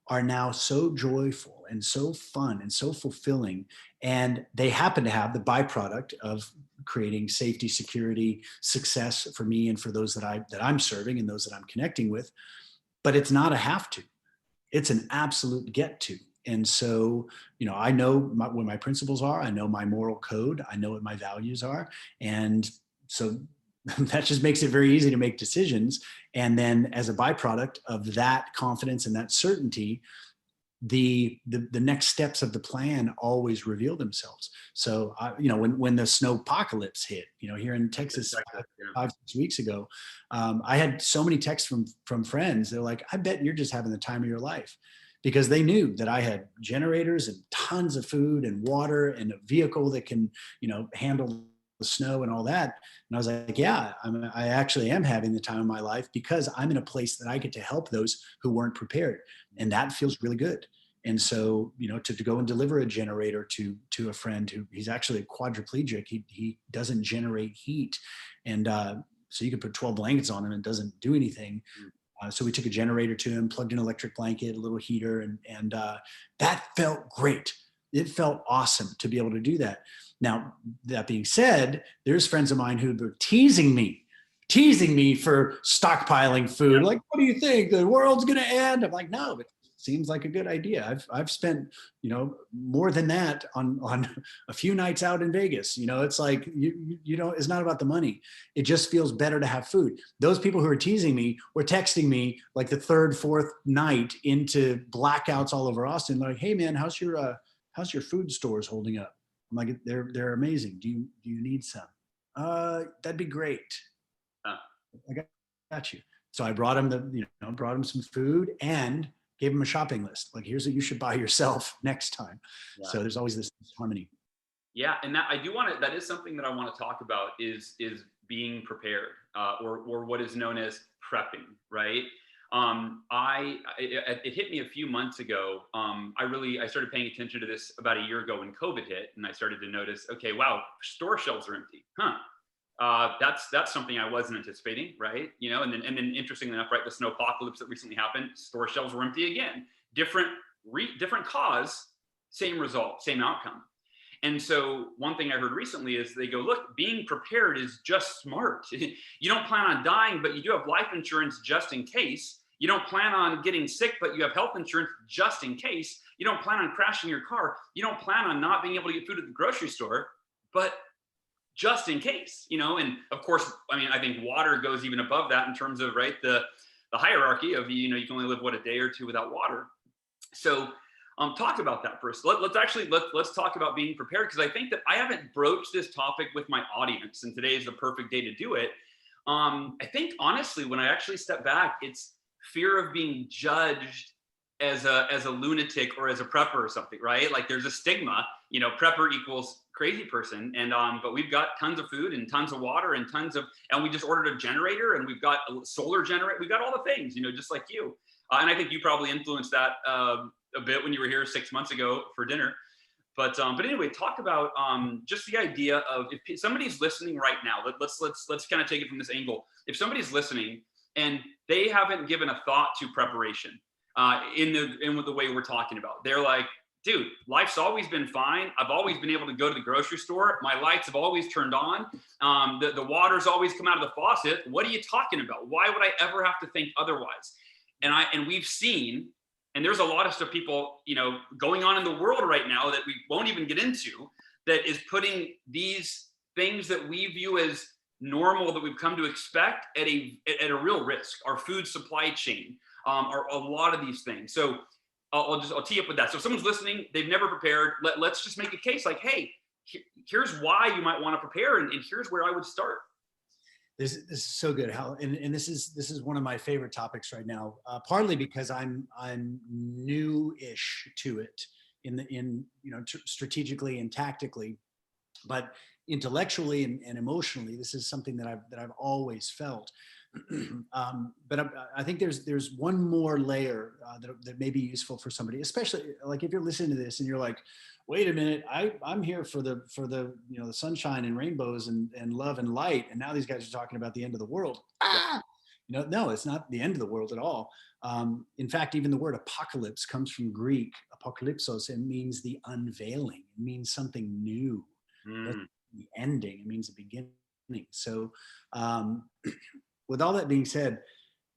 are now so joyful and so fun and so fulfilling. And they happen to have the byproduct of creating safety, security, success for me and for those that I'm serving and those that I'm connecting with. But it's not a have to. It's an absolute get to. And so, I know what my principles are. I know my moral code. I know what my values are. And so that just makes it very easy to make decisions. And then as a byproduct of that confidence and that certainty, the next steps of the plan always reveal themselves. So, when the snowpocalypse hit, here in Texas 5-6 weeks ago, I had so many texts from friends. They're like, I bet you're just having the time of your life, because they knew that I had generators and tons of food and water and a vehicle that can, handle the snow and all that. And I was like, yeah, I actually am having the time of my life, because I'm in a place that I get to help those who weren't prepared. And that feels really good. And so, to go and deliver a generator to a friend who, he's actually a quadriplegic. He doesn't generate heat. And so you could put 12 blankets on him and it doesn't do anything. So we took a generator to him, plugged in an electric blanket, a little heater, and that felt great. It felt awesome to be able to do that. Now, that being said, there's friends of mine who were teasing me for stockpiling food. Like, what do you think? The world's going to end? I'm like, no, but it seems like a good idea. I've spent, more than that on a few nights out in Vegas. It's like, it's not about the money. It just feels better to have food. Those people who are teasing me were texting me like the third, fourth night into blackouts all over Austin. Like, hey man, how's your food stores holding up? I'm like, they're amazing. Do you need some? That'd be great. Uh, I got you. So I brought him brought him some food and gave him a shopping list. Like, here's what you should buy yourself next time. yeah. So there's always this harmony. Yeah, and that I do want to. That is something that I want to talk about is being prepared, or what is known as prepping, right? It hit me a few months ago. I started paying attention to this about a year ago when COVID hit, and I started to notice, okay, wow, store shelves are empty, huh? That's something I wasn't anticipating, right? And then interestingly enough, right, the snow apocalypse that recently happened, store shelves were empty again. Different cause, same result, same outcome. And so one thing I heard recently is they go, look, being prepared is just smart. You don't plan on dying, but you do have life insurance just in case. You don't plan on getting sick, but you have health insurance just in case. You don't plan on crashing your car. You don't plan on not being able to get food at the grocery store, but just in case, and of course, I mean, I think water goes even above that in terms of, right, the hierarchy of, you can only live a day or two without water. So talk about that first. Let's talk about being prepared, because I think that I haven't broached this topic with my audience, and today is the perfect day to do it. I think honestly, when I actually step back, it's fear of being judged as a lunatic or as a prepper or something, right? Like, there's a stigma, prepper equals crazy person, and but we've got tons of food and tons of water and and we just ordered a generator, and we've got a solar generator, we've got all the things, just like you. And I think you probably influenced that a bit when you were here 6 months ago for dinner. But anyway, talk about just the idea of, if somebody's listening right now, let's kind of take it from this angle. If somebody's listening and they haven't given a thought to preparation in the way we're talking about, they're like, dude, life's always been fine. I've always been able to go to the grocery store. My lights have always turned on. The water's always come out of the faucet. What are you talking about? Why would I ever have to think otherwise? And we've seen, and there's a lot of stuff people, going on in the world right now that we won't even get into, that is putting these things that we view as normal, that we've come to expect, at a real risk. Our food supply chain, are a lot of these things. So I'll tee up with that. So if someone's listening, they've never prepared, let's just make a case like, hey, here's why you might want to prepare, and here's where I would start. This is so good, Hal, and this is one of my favorite topics right now. Partly because I'm new-ish to it strategically and tactically, but intellectually and emotionally, this is something that I've always felt. But I think there's one more layer that may be useful for somebody, especially like if you're listening to this and you're like, wait a minute, I'm here for the the sunshine and rainbows and love and light, and now these guys are talking about the end of the world. No, it's not the end of the world at all. In fact, even the word apocalypse comes from Greek apokalypsos, and means the unveiling. It means something new. The ending. It means the beginning. So with all that being said,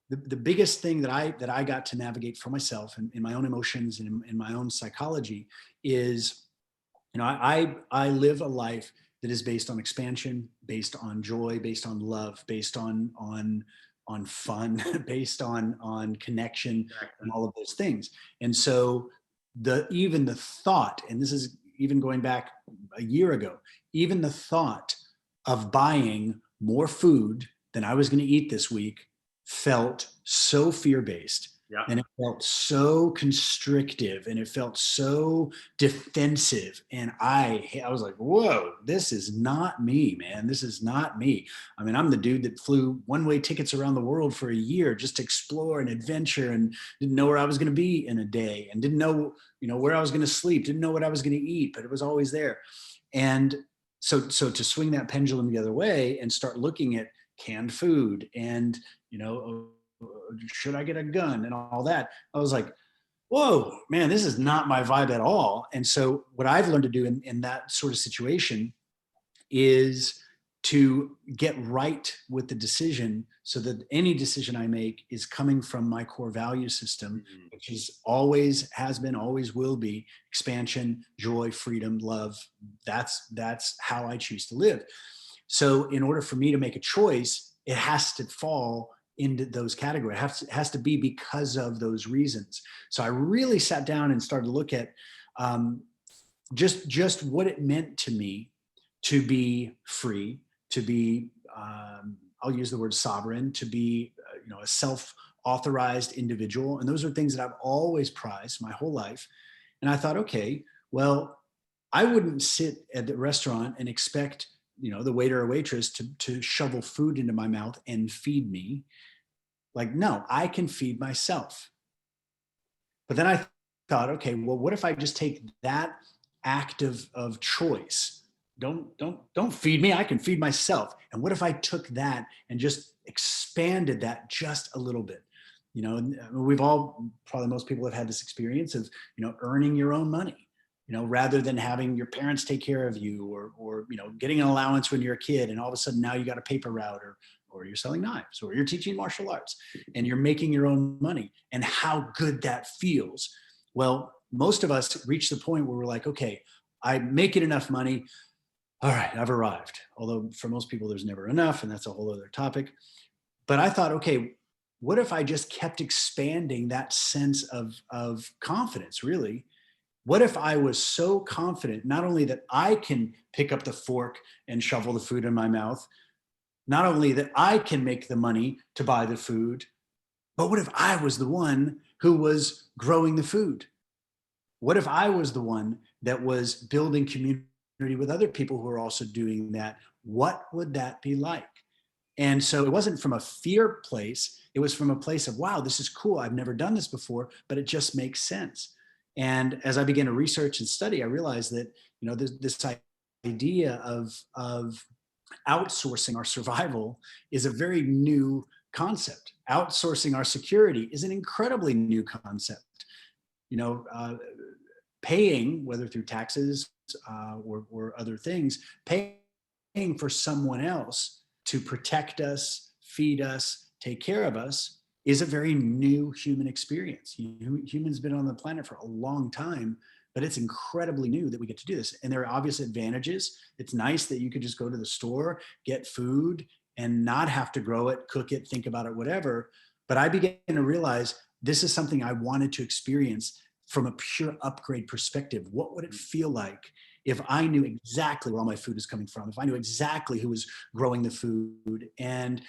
the biggest thing that I got to navigate for myself in my own emotions and in my own psychology is, I live a life that is based on expansion, based on joy, based on love, based on fun, based on connection, and all of those things. And so even the thought, and this is even going back a year ago, even the thought of buying more food than I was going to eat this week felt so fear-based. And it felt so constrictive, and it felt so defensive. And I was like, whoa, this is not me, man. This is not me. I mean, I'm the dude that flew one-way tickets around the world for a year just to explore and adventure, and didn't know where I was going to be in a day, and didn't know, where I was going to sleep, didn't know what I was going to eat, but it was always there. And so to swing that pendulum the other way and start looking at canned food and, should I get a gun and all that, I was like, whoa, man, this is not my vibe at all. And so what I've learned to do in that sort of situation is to get right with the decision, so that any decision I make is coming from my core value system, which is always has been, always will be expansion, joy, freedom, love. That's how I choose to live. So in order for me to make a choice, it has to fall into those categories. It has to be because of those reasons. So I really sat down and started to look at just what it meant to me to be free, to be, I'll use the word sovereign, to be, a self-authorized individual. And those are things that I've always prized my whole life. And I thought, okay, well, I wouldn't sit at the restaurant and expect, the waiter or waitress to shovel food into my mouth and feed me. Like, no, I can feed myself. But then I thought, okay, well, what if I just take that act of choice? Don't feed me. I can feed myself. And what if I took that and just expanded that just a little bit? We've all, probably most people have had this experience of, earning your own money, rather than having your parents take care of you, or getting an allowance when you're a kid, and all of a sudden now you got a paper route, or you're selling knives, or you're teaching martial arts, and you're making your own money, and how good that feels. Well, most of us reach the point where we're like, okay, I'm making enough money. All right, I've arrived. Although for most people, there's never enough, and that's a whole other topic. But I thought, okay, what if I just kept expanding that sense of confidence, really? What if I was so confident, not only that I can pick up the fork and shovel the food in my mouth, not only that I can make the money to buy the food, but what if I was the one who was growing the food? What if I was the one that was building community with other people who are also doing that? What would that be like? And so it wasn't from a fear place. It was from a place of, wow, this is cool. I've never done this before, but it just makes sense. And as I began to research and study, I realized that, this idea of outsourcing our survival is a very new concept. Outsourcing our security is an incredibly new concept. You know, uh, Paying, whether through taxes, or other things, paying for someone else to protect us, feed us, take care of us is a very new human experience. Humans been on the planet for a long time, but it's incredibly new that we get to do this. And there are obvious advantages. It's nice that you could just go to the store, get food, and not have to grow it, cook it, think about it, whatever. But I began to realize this is something I wanted to experience from a pure upgrade perspective. What would it feel like if I knew exactly where all my food is coming from, if I knew exactly who was growing the food? And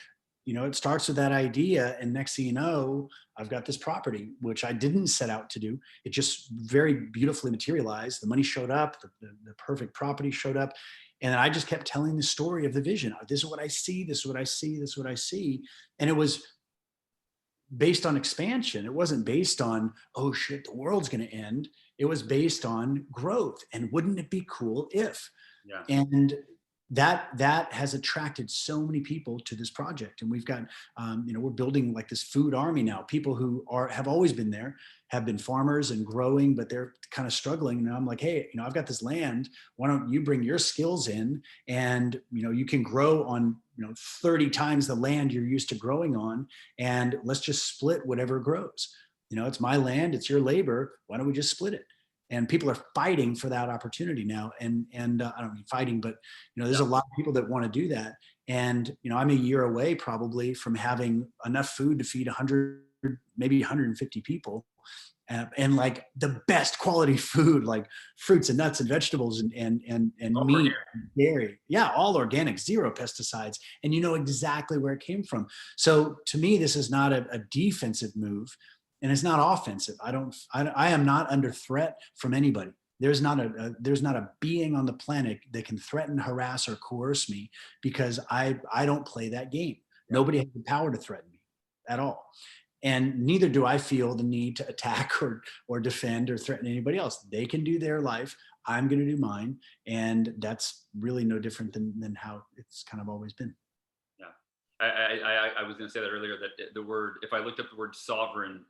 it starts with that idea, and next thing you know, I've got this property which I didn't set out to do. It just very beautifully materialized. The money showed up, the perfect property showed up, and I just kept telling the story of the vision. This is what I see, this is what I see, this is what I see. And it was based on expansion. It wasn't based on, oh shit, the world's going to end. It was based on growth. And wouldn't it be cool if? Yeah. And that has attracted so many people to this project. And we've got, we're building like this food army now. People who have always been there, have been farmers and growing, but they're kind of struggling. And I'm like, hey, I've got this land. Why don't you bring your skills in, and you can grow on 30 times the land you're used to growing on, and let's just split whatever grows. It's my land, it's your labor. Why don't we just split it? And people are fighting for that opportunity now. And I don't mean fighting, but there's a lot of people that want to do that. And I'm a year away probably from having enough food to feed 100, maybe 150 people, and like the best quality food, like fruits and nuts and vegetables and meat and dairy. Yeah, all organic, zero pesticides, and exactly where it came from. So to me, this is not a defensive move, and it's not offensive. I am not under threat from anybody. There's not a being on the planet that can threaten, harass, or coerce me, because I don't play that game. Nobody has the power to threaten me at all. And neither do I feel the need to attack or defend or threaten anybody else. They can do their life. I'm going to do mine. And that's really no different than how it's kind of always been. Yeah. I was going to say that earlier, that the word, if I looked up the word sovereign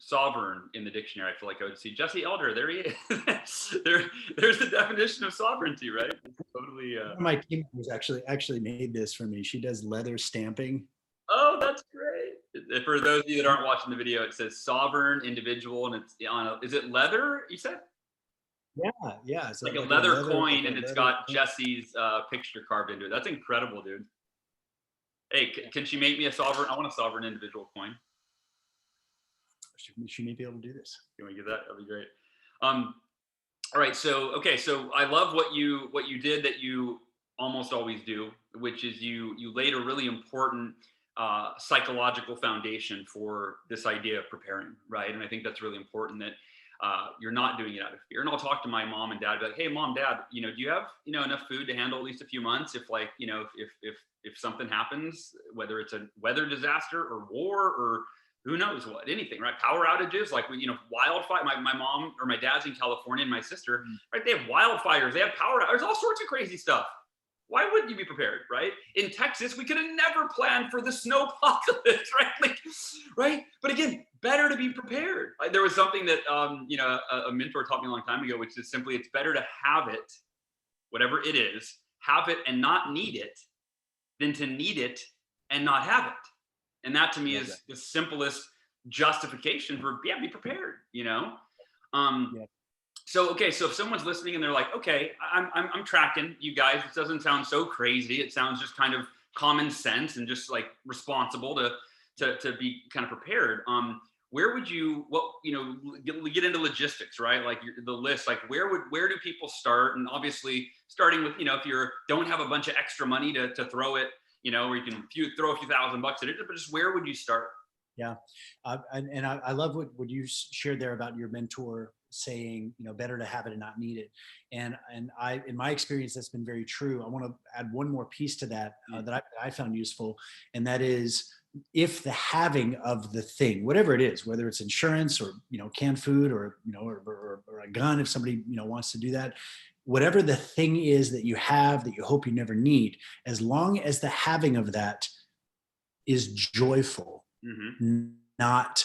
in the dictionary, I feel like I would see Jesse Elder. There he is. There's the definition of sovereignty, right? It's totally. One of my team members actually made this for me. She does leather stamping. Oh, that's great. For those of you that aren't watching the video, it says sovereign individual, and it's on is it leather, you said? Yeah. It's like a leather coin, and it's got Jesse's picture carved into it. That's incredible, dude. Hey, can she make me a sovereign? I want a sovereign individual coin. She may be able to do this. Can we get that? That'd be great. All right. So, okay. So I love what you did that you almost always do, which is you laid a really important psychological foundation for this idea of preparing, right? And I think that's really important that you're not doing it out of fear. And I'll talk to my mom and dad, be like, hey, mom, dad, do you have enough food to handle at least a few months if like if something happens, whether it's a weather disaster or war or who knows what, anything, right? Power outages, like wildfire. My mom or my dad's in California and my sister, right? They have wildfires, they have power outages, all sorts of crazy stuff. Why wouldn't you be prepared, right? In Texas, we could have never planned for the snowpocalypse, right? Like, right? But again, better to be prepared. Like, there was something that a mentor taught me a long time ago, which is simply it's better to have it, whatever it is, have it and not need it, than to need it and not have it. And that to me is the simplest justification for be prepared. Um, Yeah. so okay, so if someone's listening and they're like, okay, I'm tracking you guys. It doesn't sound so crazy. It sounds just kind of common sense and just like responsible to be kind of prepared. Where would you get into logistics, right? Like the list, like where do people start? And obviously starting with if you don't have a bunch of extra money to throw it, where you can throw a few $1,000s at it, but just where would you start? Yeah. And I love what you shared there about your mentor saying, better to have it and not need it. And in my experience, that's been very true. I want to add one more piece to that that I found useful. And that is, if the having of the thing, whatever it is, whether it's insurance or, canned food or, or a gun, if somebody, wants to do that, whatever the thing is that you have that you hope you never need, as long as the having of that is joyful, Mm-hmm. not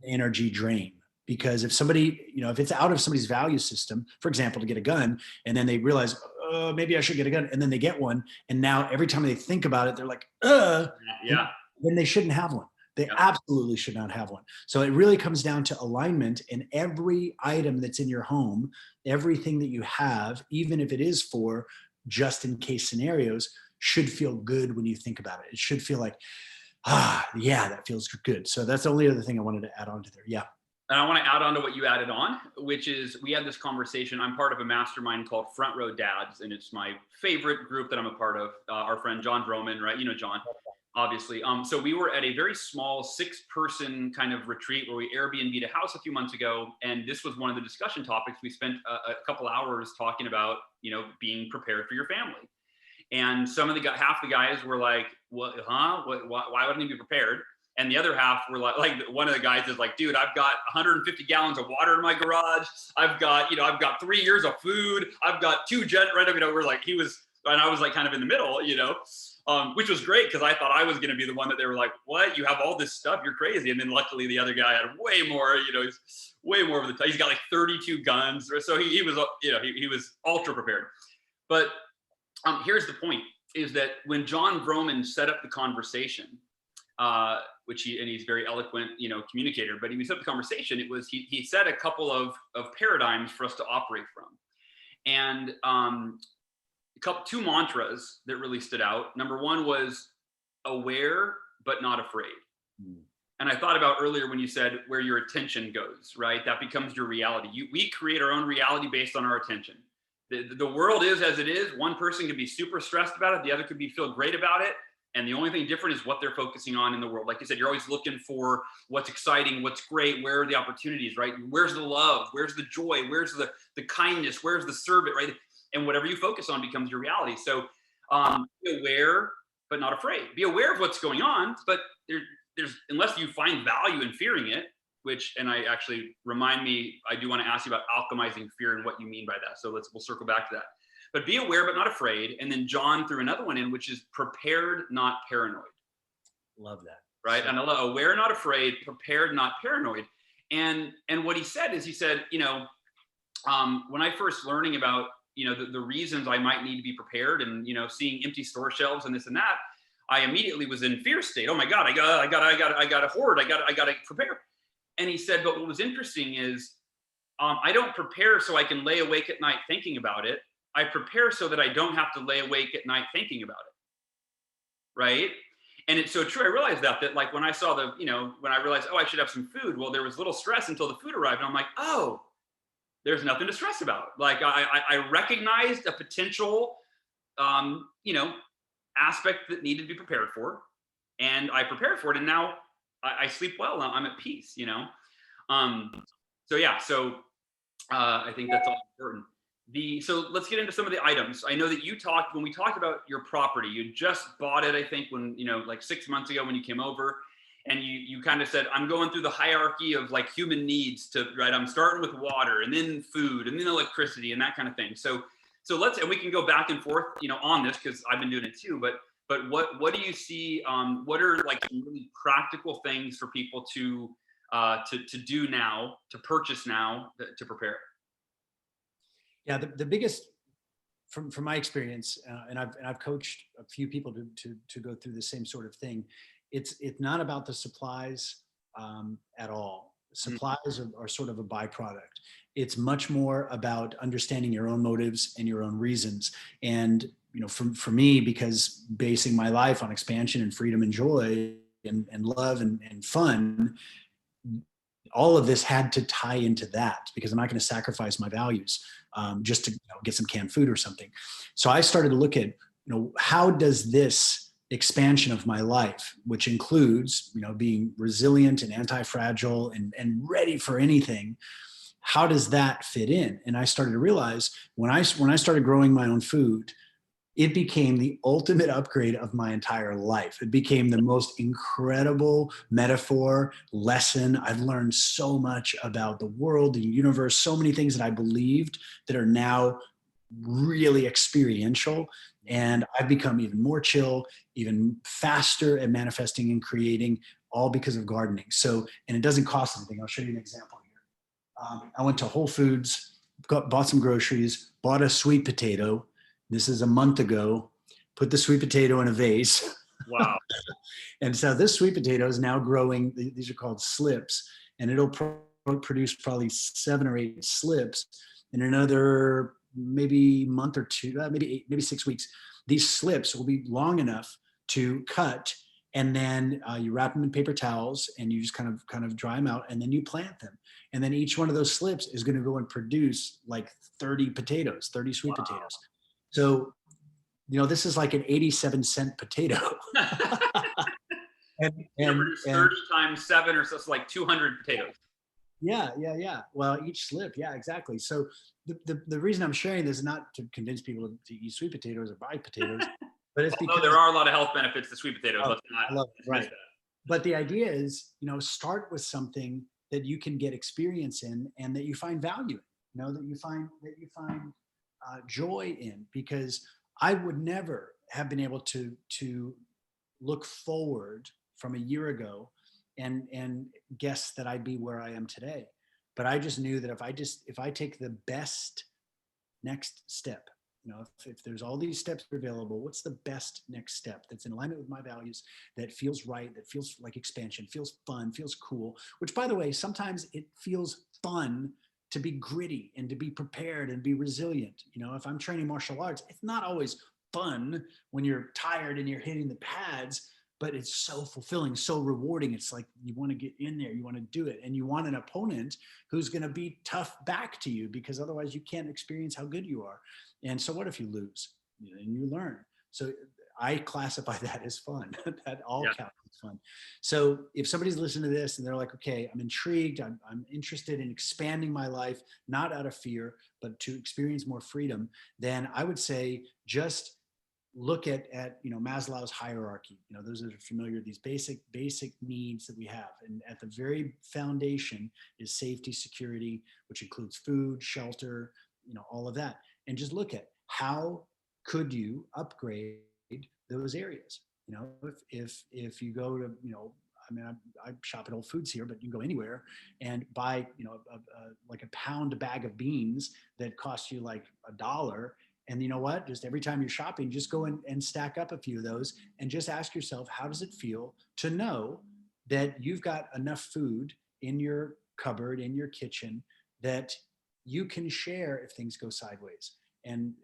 energy drain. Because if somebody, if it's out of somebody's value system, for example, to get a gun, and then they realize, oh, maybe I should get a gun, and then they get one, and now every time they think about it, they're like, Yeah. then they shouldn't have one. They absolutely should not have one. So it really comes down to alignment, and every item that's in your home, everything that you have, even if it is for just in case scenarios, should feel good when you think about it. It should feel like, yeah, that feels good. So that's the only other thing I wanted to add on to there. Yeah. And I want to add on to what you added on, which is we had this conversation. I'm part of a mastermind called Front Row Dads, and it's my favorite group that I'm a part of. Our friend John Broman, right? John, obviously. So we were at a very small 6-person kind of retreat where we Airbnb'd a house a few months ago, and this was one of the discussion topics. We spent a couple hours talking about being prepared for your family. And half the guys were like, "What? Huh? Why wouldn't he be prepared?" And the other half were like one of the guys is like, "Dude, I've got 150 gallons of water in my garage. I've got 3 years of food. I've got 2 jet right." We're like, and I was like kind of in the middle, which was great because I thought I was going to be the one that they were like, "What? You have all this stuff? You're crazy." And then luckily the other guy had way more. He's way more of the. He's got like 32 guns, so he was he was ultra prepared. But here's the point: is that when John Broman set up the conversation. He's very eloquent, communicator, but he set up the conversation. It was, he set a couple of paradigms for us to operate from. And two mantras that really stood out. Number one was aware, but not afraid. And I thought about earlier when you said where your attention goes, right? That becomes your reality. We create our own reality based on our attention. The world is as it is. One person could be super stressed about it. The other could feel great about it. And the only thing different is what they're focusing on in the world. Like you said, you're always looking for what's exciting, what's great, where are the opportunities, right? Where's the love? Where's the joy? Where's the kindness? Where's the service, right? And whatever you focus on becomes your reality. So be aware, but not afraid. Be aware of what's going on, but there's unless you find value in fearing it, and I actually I do want to ask you about alchemizing fear and what you mean by that. So we'll circle back to that. But be aware, but not afraid. And then John threw another one in, which is prepared, not paranoid. Love that. Right. So, and aware, not afraid, prepared, not paranoid. And what he said is, when I first learning about, the reasons I might need to be prepared and, seeing empty store shelves and this and that, I immediately was in fear state. Oh my God, I got to hoard. I got to prepare. And he said, but what was interesting is I don't prepare so I can lay awake at night thinking about it. I prepare so that I don't have to lay awake at night thinking about it. Right. And it's so true. I realized that like when I saw when I realized, I should have some food. Well, there was little stress until the food arrived. And I'm like, oh, there's nothing to stress about. Like I recognized a potential, you know, aspect that needed to be prepared for, and I prepared for it, and now I sleep well. I'm at peace, you know. Um, so yeah, so I think that's all important. So let's get into some of the items. I know that you talked when we talked about your property. You just bought it, I think, when you know, like 6 months ago when you came over, and you kind of said, I'm going through the hierarchy of like human needs to right. I'm starting with water, and then food, and then electricity, and that kind of thing. So let's and we can go back and forth, you know, on this because I've been doing it too. But what do you see? What are like some really practical things for people to do now, to purchase now, to prepare? Yeah, the biggest from my experience, and I've coached a few people to go through the same sort of thing. It's not about the supplies at all. Supplies are sort of a byproduct. It's much more about understanding your own motives and your own reasons. And you know, for me, because basing my life on expansion and freedom and joy and love and fun, all of this had to tie into that because I'm not going to sacrifice my values just to get some canned food or something. So I started to look at, how does this expansion of my life, which includes, being resilient and anti-fragile and ready for anything, how does that fit in? And I started to realize when I started growing my own food, it became the ultimate upgrade of my entire life. It became the most incredible metaphor, lesson. I've learned so much about the world, the universe, so many things that I believed that are now really experiential. And I've become even more chill, even faster at manifesting and creating, all because of gardening. So, and it doesn't cost anything. I'll show you an example here. I went to Whole Foods, bought some groceries, bought a sweet potato. This is a month ago. Put the sweet potato in a vase. Wow. And so this sweet potato is now growing. These are called slips, and it'll produce probably 7 or 8 slips in another maybe month or two, maybe 6 weeks. These slips will be long enough to cut, and then you wrap them in paper towels, and you just kind of dry them out, and then you plant them. And then each one of those slips is going to go and produce like 30 sweet potatoes. So, this is like an 87-cent potato. and, Produce 30 times 7 or so, it's like 200 potatoes. Yeah. Well, each slip. Yeah, exactly. So the reason I'm sharing this is not to convince people to eat sweet potatoes or buy potatoes, but it's because there are a lot of health benefits to sweet potatoes. Oh, Let's not I love it. Right. that. But the idea is, start with something that you can get experience in and that you find value in, that you find joy in, because I would never have been able to look forward from a year ago and guess that I'd be where I am today. But I just knew that if I take the best next step, if there's all these steps available, what's the best next step that's in alignment with my values, that feels right, that feels like expansion, feels fun, feels cool, which, by the way, sometimes it feels fun to be gritty and to be prepared and be resilient. If I'm training martial arts, it's not always fun when you're tired and you're hitting the pads, but it's so fulfilling, so rewarding. It's like you want to get in there, you want to do it, and you want an opponent who's going to be tough back to you, because otherwise you can't experience how good you are. And so what if you lose? And you learn. So I classify that as fun. That all counts as fun. So if somebody's listening to this and they're like, okay, I'm intrigued, I'm interested in expanding my life, not out of fear, but to experience more freedom, then I would say just look at Maslow's hierarchy. Those that are familiar, these basic needs that we have. And at the very foundation is safety, security, which includes food, shelter, all of that. And just look at how could you upgrade those areas. If you go to, I shop at Whole Foods here, but you can go anywhere and buy, like a pound bag of beans that cost you like $1. And you know what? Just every time you're shopping, just go in and stack up a few of those and just ask yourself, how does it feel to know that you've got enough food in your cupboard, in your kitchen, that you can share if things go sideways? And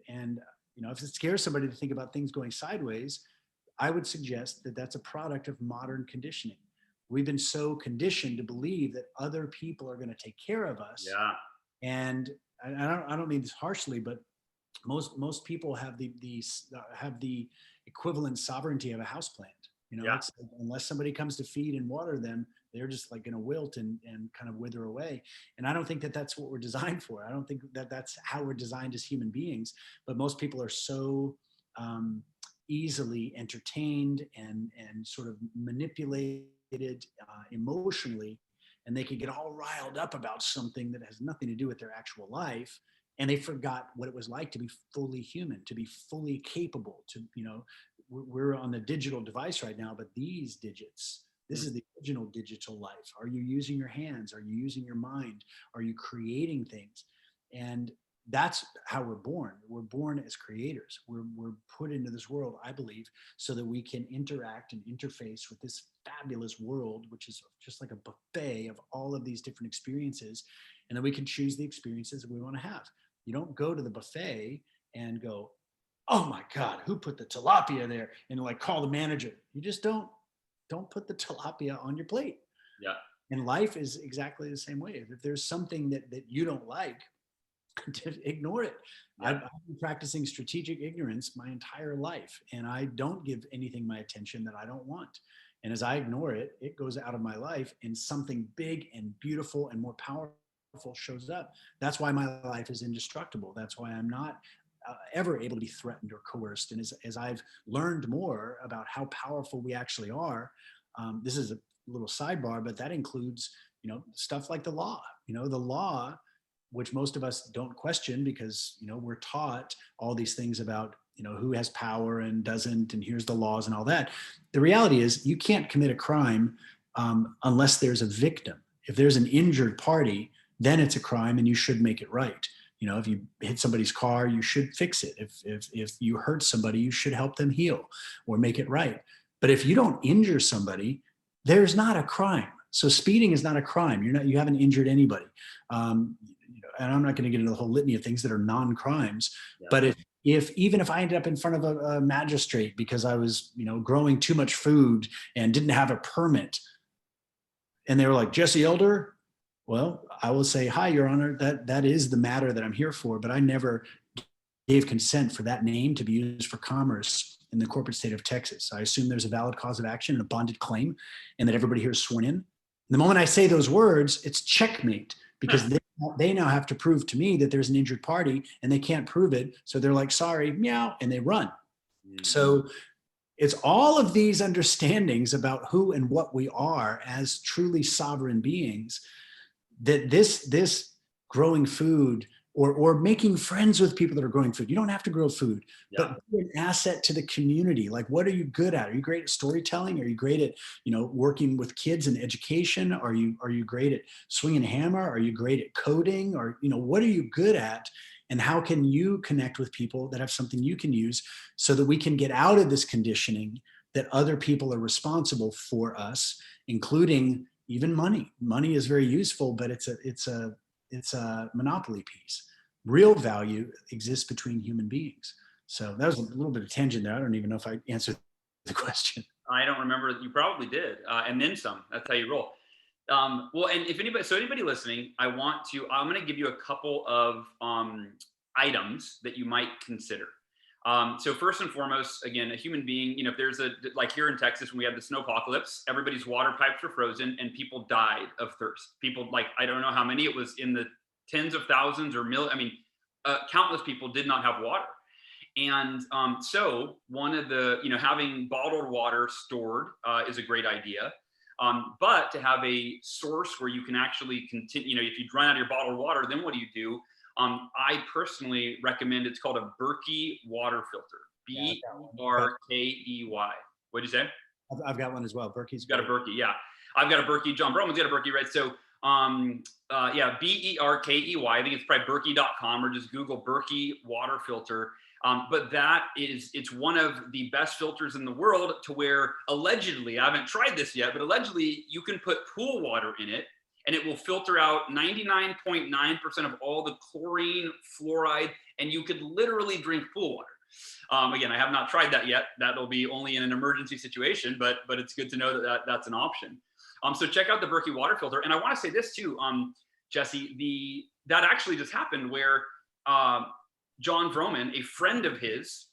if it scares somebody to think about things going sideways, I would suggest that that's a product of modern conditioning. We've been so conditioned to believe that other people are going to take care of us. Yeah. And I don't mean this harshly, but most people have have the equivalent sovereignty of a houseplant. You know, Yeah. it's unless somebody comes to feed and water them, they're just like going to wilt and kind of wither away. And I don't think that that's what we're designed for. I don't think that that's how we're designed as human beings. But most people are so easily entertained and sort of manipulated emotionally, and they can get all riled up about something that has nothing to do with their actual life, and they forgot what it was like to be fully human, to be fully capable, to, you know, we're on the digital device right now, but these digits, this is the original digital life. Are you using your hands? Are you using your mind? Are you creating things? And that's how we're born. We're born as creators. We're put into this world, I believe, so that we can interact and interface with this fabulous world, which is just like a buffet of all of these different experiences. And then we can choose the experiences that we want to have. You don't go to the buffet and go, oh my God, who put the tilapia there? And like call the manager. You just don't put the tilapia on your plate. Yeah. And life is exactly the same way. If there's something that you don't like, ignore it. Yeah. I've been practicing strategic ignorance my entire life, and I don't give anything my attention that I don't want. And as I ignore it, it goes out of my life, and something big and beautiful and more powerful shows up. That's why my life is indestructible. That's why I'm not ever able to be threatened or coerced. And as I've learned more about how powerful we actually are, this is a little sidebar, but that includes, you know, stuff like the law. You know, the law, which most of us don't question because, you know, we're taught all these things about, you know, who has power and doesn't, and here's the laws and all that. The reality is you can't commit a crime unless there's a victim. If there's an injured party, then it's a crime and you should make it right. You know, if you hit somebody's car, you should fix it. If you hurt somebody, you should help them heal or make it right. But if you don't injure somebody, there's not a crime. So speeding is not a crime. You haven't injured anybody. And I'm not going to get into the whole litany of things that are non-crimes. Yeah. But even if I ended up in front of a magistrate because I was, you know, growing too much food and didn't have a permit, and they were like, Jesse Elder, well, I will say, hi, Your Honor, that is the matter that I'm here for, but I never gave consent for that name to be used for commerce in the corporate state of Texas. I assume there's a valid cause of action and a bonded claim, and that everybody here is sworn in. The moment I say those words, it's checkmate, because they now have to prove to me that there's an injured party, and they can't prove it. So they're like, sorry, meow, and they run. Mm-hmm. So it's all of these understandings about who and what we are as truly sovereign beings, that this growing food or making friends with people that are growing food. You don't have to grow food, but be an asset to the community. Like, what are you good at? Are you great at storytelling? Are you great at, you know, working with kids and education? Are you great at swinging a hammer? Are you great at coding? Or, you know, what are you good at? And how can you connect with people that have something you can use so that we can get out of this conditioning that other people are responsible for us, including even money. Money is very useful, but it's a monopoly piece. Real value exists between human beings. So that was a little bit of tangent there. I don't even know if I answered the question. I don't remember. You probably did. And then some. That's how you roll. Well, and if anybody listening, I'm going to give you a couple of items that you might consider. So first and foremost, again, a human being, you know, if there's like here in Texas, when we had the snowpocalypse, everybody's water pipes were frozen and people died of thirst. People, like, I don't know how many, it was in the tens of thousands or countless people did not have water. And so one of the, you know, having bottled water stored is a great idea. But to have a source where you can actually continue, you know, if you run out of your bottled water, then what do? I personally recommend, it's called a Berkey water filter. Berkey. What'd you say? I've got one as well. Berkey's got a Berkey, yeah. I've got a Berkey. John Broman's got a Berkey, right? So yeah, Berkey. I think it's probably Berkey.com, or just Google Berkey water filter. But it's one of the best filters in the world, to where allegedly, I haven't tried this yet, but allegedly you can put pool water in it and it will filter out 99.9% of all the chlorine, fluoride, and you could literally drink pool water. Again, I have not tried that yet. That'll be only in an emergency situation, but it's good to know that that's an option. So check out the Berkey water filter. And I want to say this too. Jesse, that actually just happened where John Vroman, a friend of his,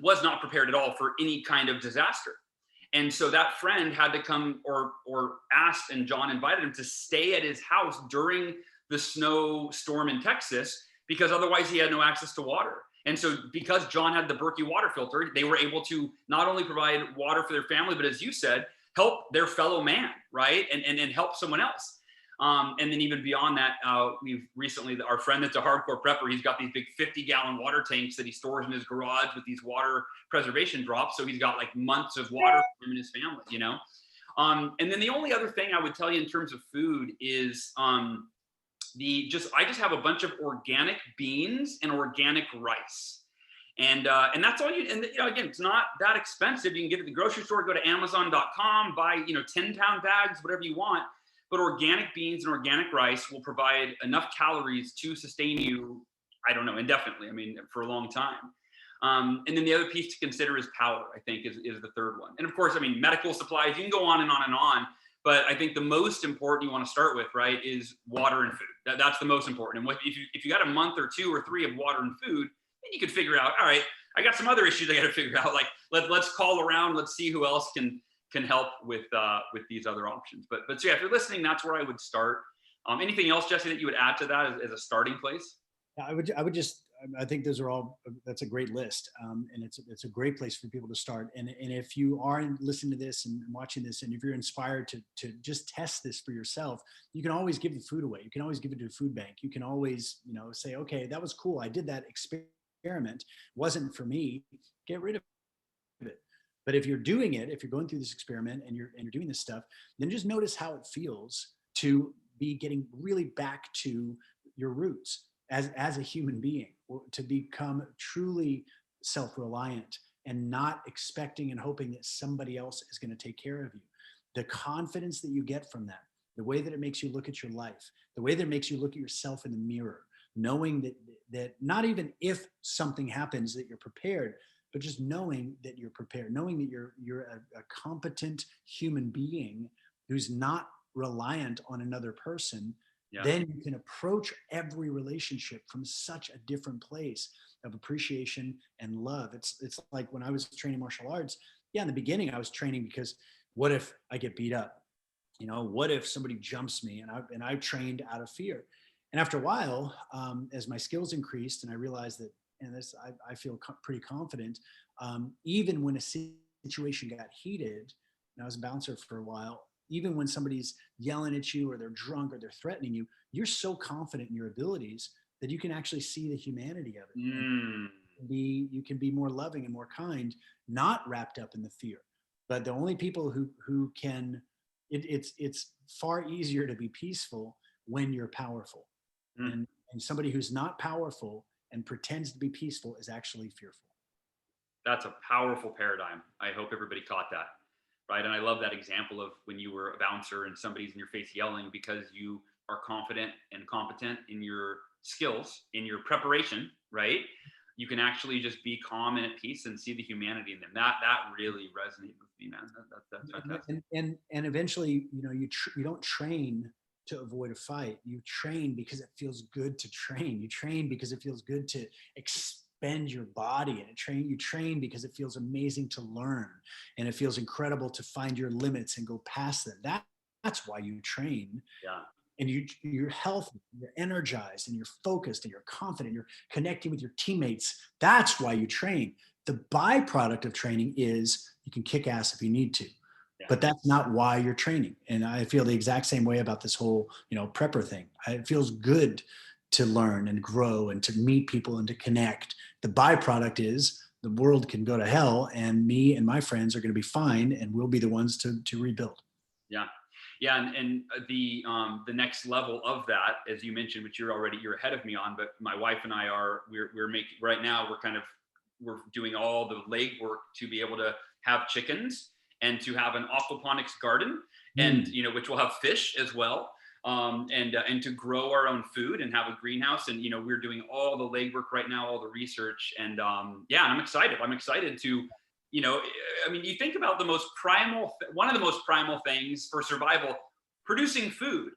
was not prepared at all for any kind of disaster. And so that friend had to come or asked, and John invited him to stay at his house during the snowstorm in Texas, because otherwise he had no access to water. And so because John had the Berkey water filter, they were able to not only provide water for their family, but as you said, help their fellow man, right? And help someone else. And then even beyond that, we've recently, our friend that's a hardcore prepper, he's got these big 50-gallon water tanks that he stores in his garage with these water preservation drops. So he's got like months of water for him and his family, you know? And then the only other thing I would tell you in terms of food is I just have a bunch of organic beans and organic rice. And that's all you, and you know, again, it's not that expensive. You can get it at the grocery store, go to Amazon.com, buy, 10-pound bags, whatever you want. But organic beans and organic rice will provide enough calories to sustain you, I don't know, indefinitely. I mean, for a long time. And then the other piece to consider is power, I think, is the third one. And of course, I mean, medical supplies, you can go on and on and on. But I think the most important you want to start with, right, is water and food. That's the most important. And if you got a month or 2 or 3 of water and food, then you could figure out, all right, I got some other issues I got to figure out. Like let's call around, let's see who else can help with these other options. But so yeah, if you're listening, that's where I would start. Anything else, Jesse, that you would add to that as a starting place? I think that's a great list. And it's a great place for people to start. And if you are listening to this and watching this, and if you're inspired to just test this for yourself, you can always give the food away. You can always give it to a food bank. You can always, say, okay, that was cool. I did that experiment. Wasn't for me. Get rid of it. But if you're doing it, if you're going through this experiment and you're doing this stuff, then just notice how it feels to be getting really back to your roots as a human being, to become truly self-reliant and not expecting and hoping that somebody else is going to take care of you. The confidence that you get from that, the way that it makes you look at your life, the way that it makes you look at yourself in the mirror, knowing that not even if something happens that you're prepared, but just knowing that you're prepared, knowing that you're a competent human being who's not reliant on another person. Yeah. Then you can approach every relationship from such a different place of appreciation and love. It's like when I was training martial arts, in the beginning I was training because what if I get beat up? What if somebody jumps me? And I trained out of fear. And after a while, as my skills increased and I realized that, and this, I feel pretty confident, even when a situation got heated, and I was a bouncer for a while, even when somebody's yelling at you or they're drunk or they're threatening you, you're so confident in your abilities that you can actually see the humanity of it. You can be more loving and more kind, not wrapped up in the fear. But the only people who can, it's far easier to be peaceful when you're powerful. And somebody who's not powerful and pretends to be peaceful is actually fearful. That's a powerful paradigm. I hope everybody caught that. Right. And I love that example of when you were a bouncer and somebody's in your face yelling because you are confident and competent in your skills, in your preparation, right? You can actually just be calm and at peace and see the humanity in them. That really resonated with me, man. That's fantastic. And eventually, you don't train to avoid a fight. You train because it feels good to train. You train because it feels good to expend your body, and you train because it feels amazing to learn, and it feels incredible to find your limits and go past them. That's why you train. Yeah. And you're healthy, you're energized, and you're focused, and you're confident, you're connecting with your teammates. That's why you train. The byproduct of training is you can kick ass if you need to. Yeah. But that's not why you're training. And I feel the exact same way about this whole, prepper thing. It feels good to learn and grow and to meet people and to connect. The byproduct is the world can go to hell, and me and my friends are going to be fine, and we'll be the ones to rebuild. Yeah. Yeah. And the next level of that, as you mentioned, which you're ahead of me on, but my wife and I we're making right now, we're doing all the legwork to be able to have chickens and to have an aquaponics garden, and which will have fish as well, and to grow our own food and have a greenhouse. And we're doing all the legwork right now, all the research, and I'm excited. I'm excited to, you think about one of the most primal things for survival, producing food.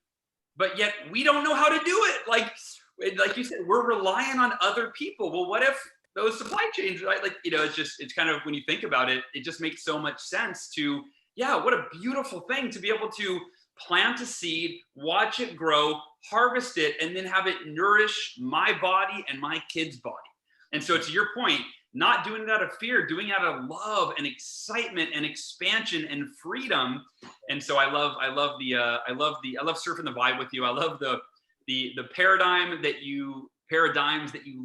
but yet we don't know how to do it. Like you said, we're relying on other people. Well, what if those supply chains, right? Like, it's kind of, when you think about it, it just makes so much sense to, yeah, what a beautiful thing to be able to plant a seed, watch it grow, harvest it, and then have it nourish my body and my kid's body. And so, to your point, not doing it out of fear, doing it out of love and excitement and expansion and freedom. And so I love surfing the vibe with you. I love the paradigms that you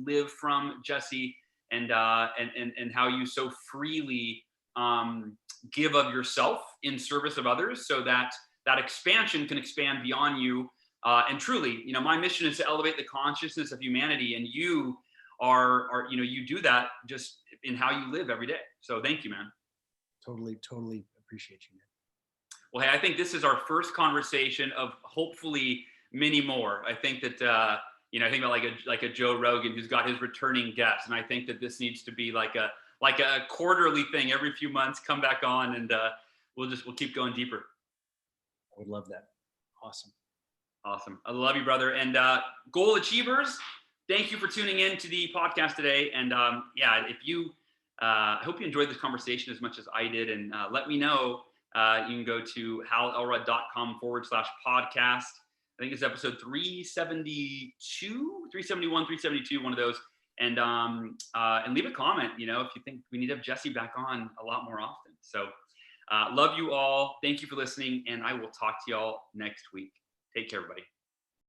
live from, Jesse, and how you so freely give of yourself in service of others, so that expansion can expand beyond you. And truly, my mission is to elevate the consciousness of humanity, and you are you do that just in how you live every day. So thank you, man. Totally appreciate you, man. Well, hey, I think this is our first conversation of hopefully many more. I think that I think about like a Joe Rogan who's got his returning guests, and I think that this needs to be like a quarterly thing. Every few months, come back on, and we'll keep going deeper. I would love that. Awesome. I love you, brother. And goal achievers, thank you for tuning in to the podcast today. And if you, I hope you enjoyed this conversation as much as I did. And let me know. You can go to halelrud.com/podcast. I think it's episode 372, 371, 372, one of those. And leave a comment, if you think we need to have Jesse back on a lot more often. So love you all. Thank you for listening. And I will talk to y'all next week. Take care, everybody.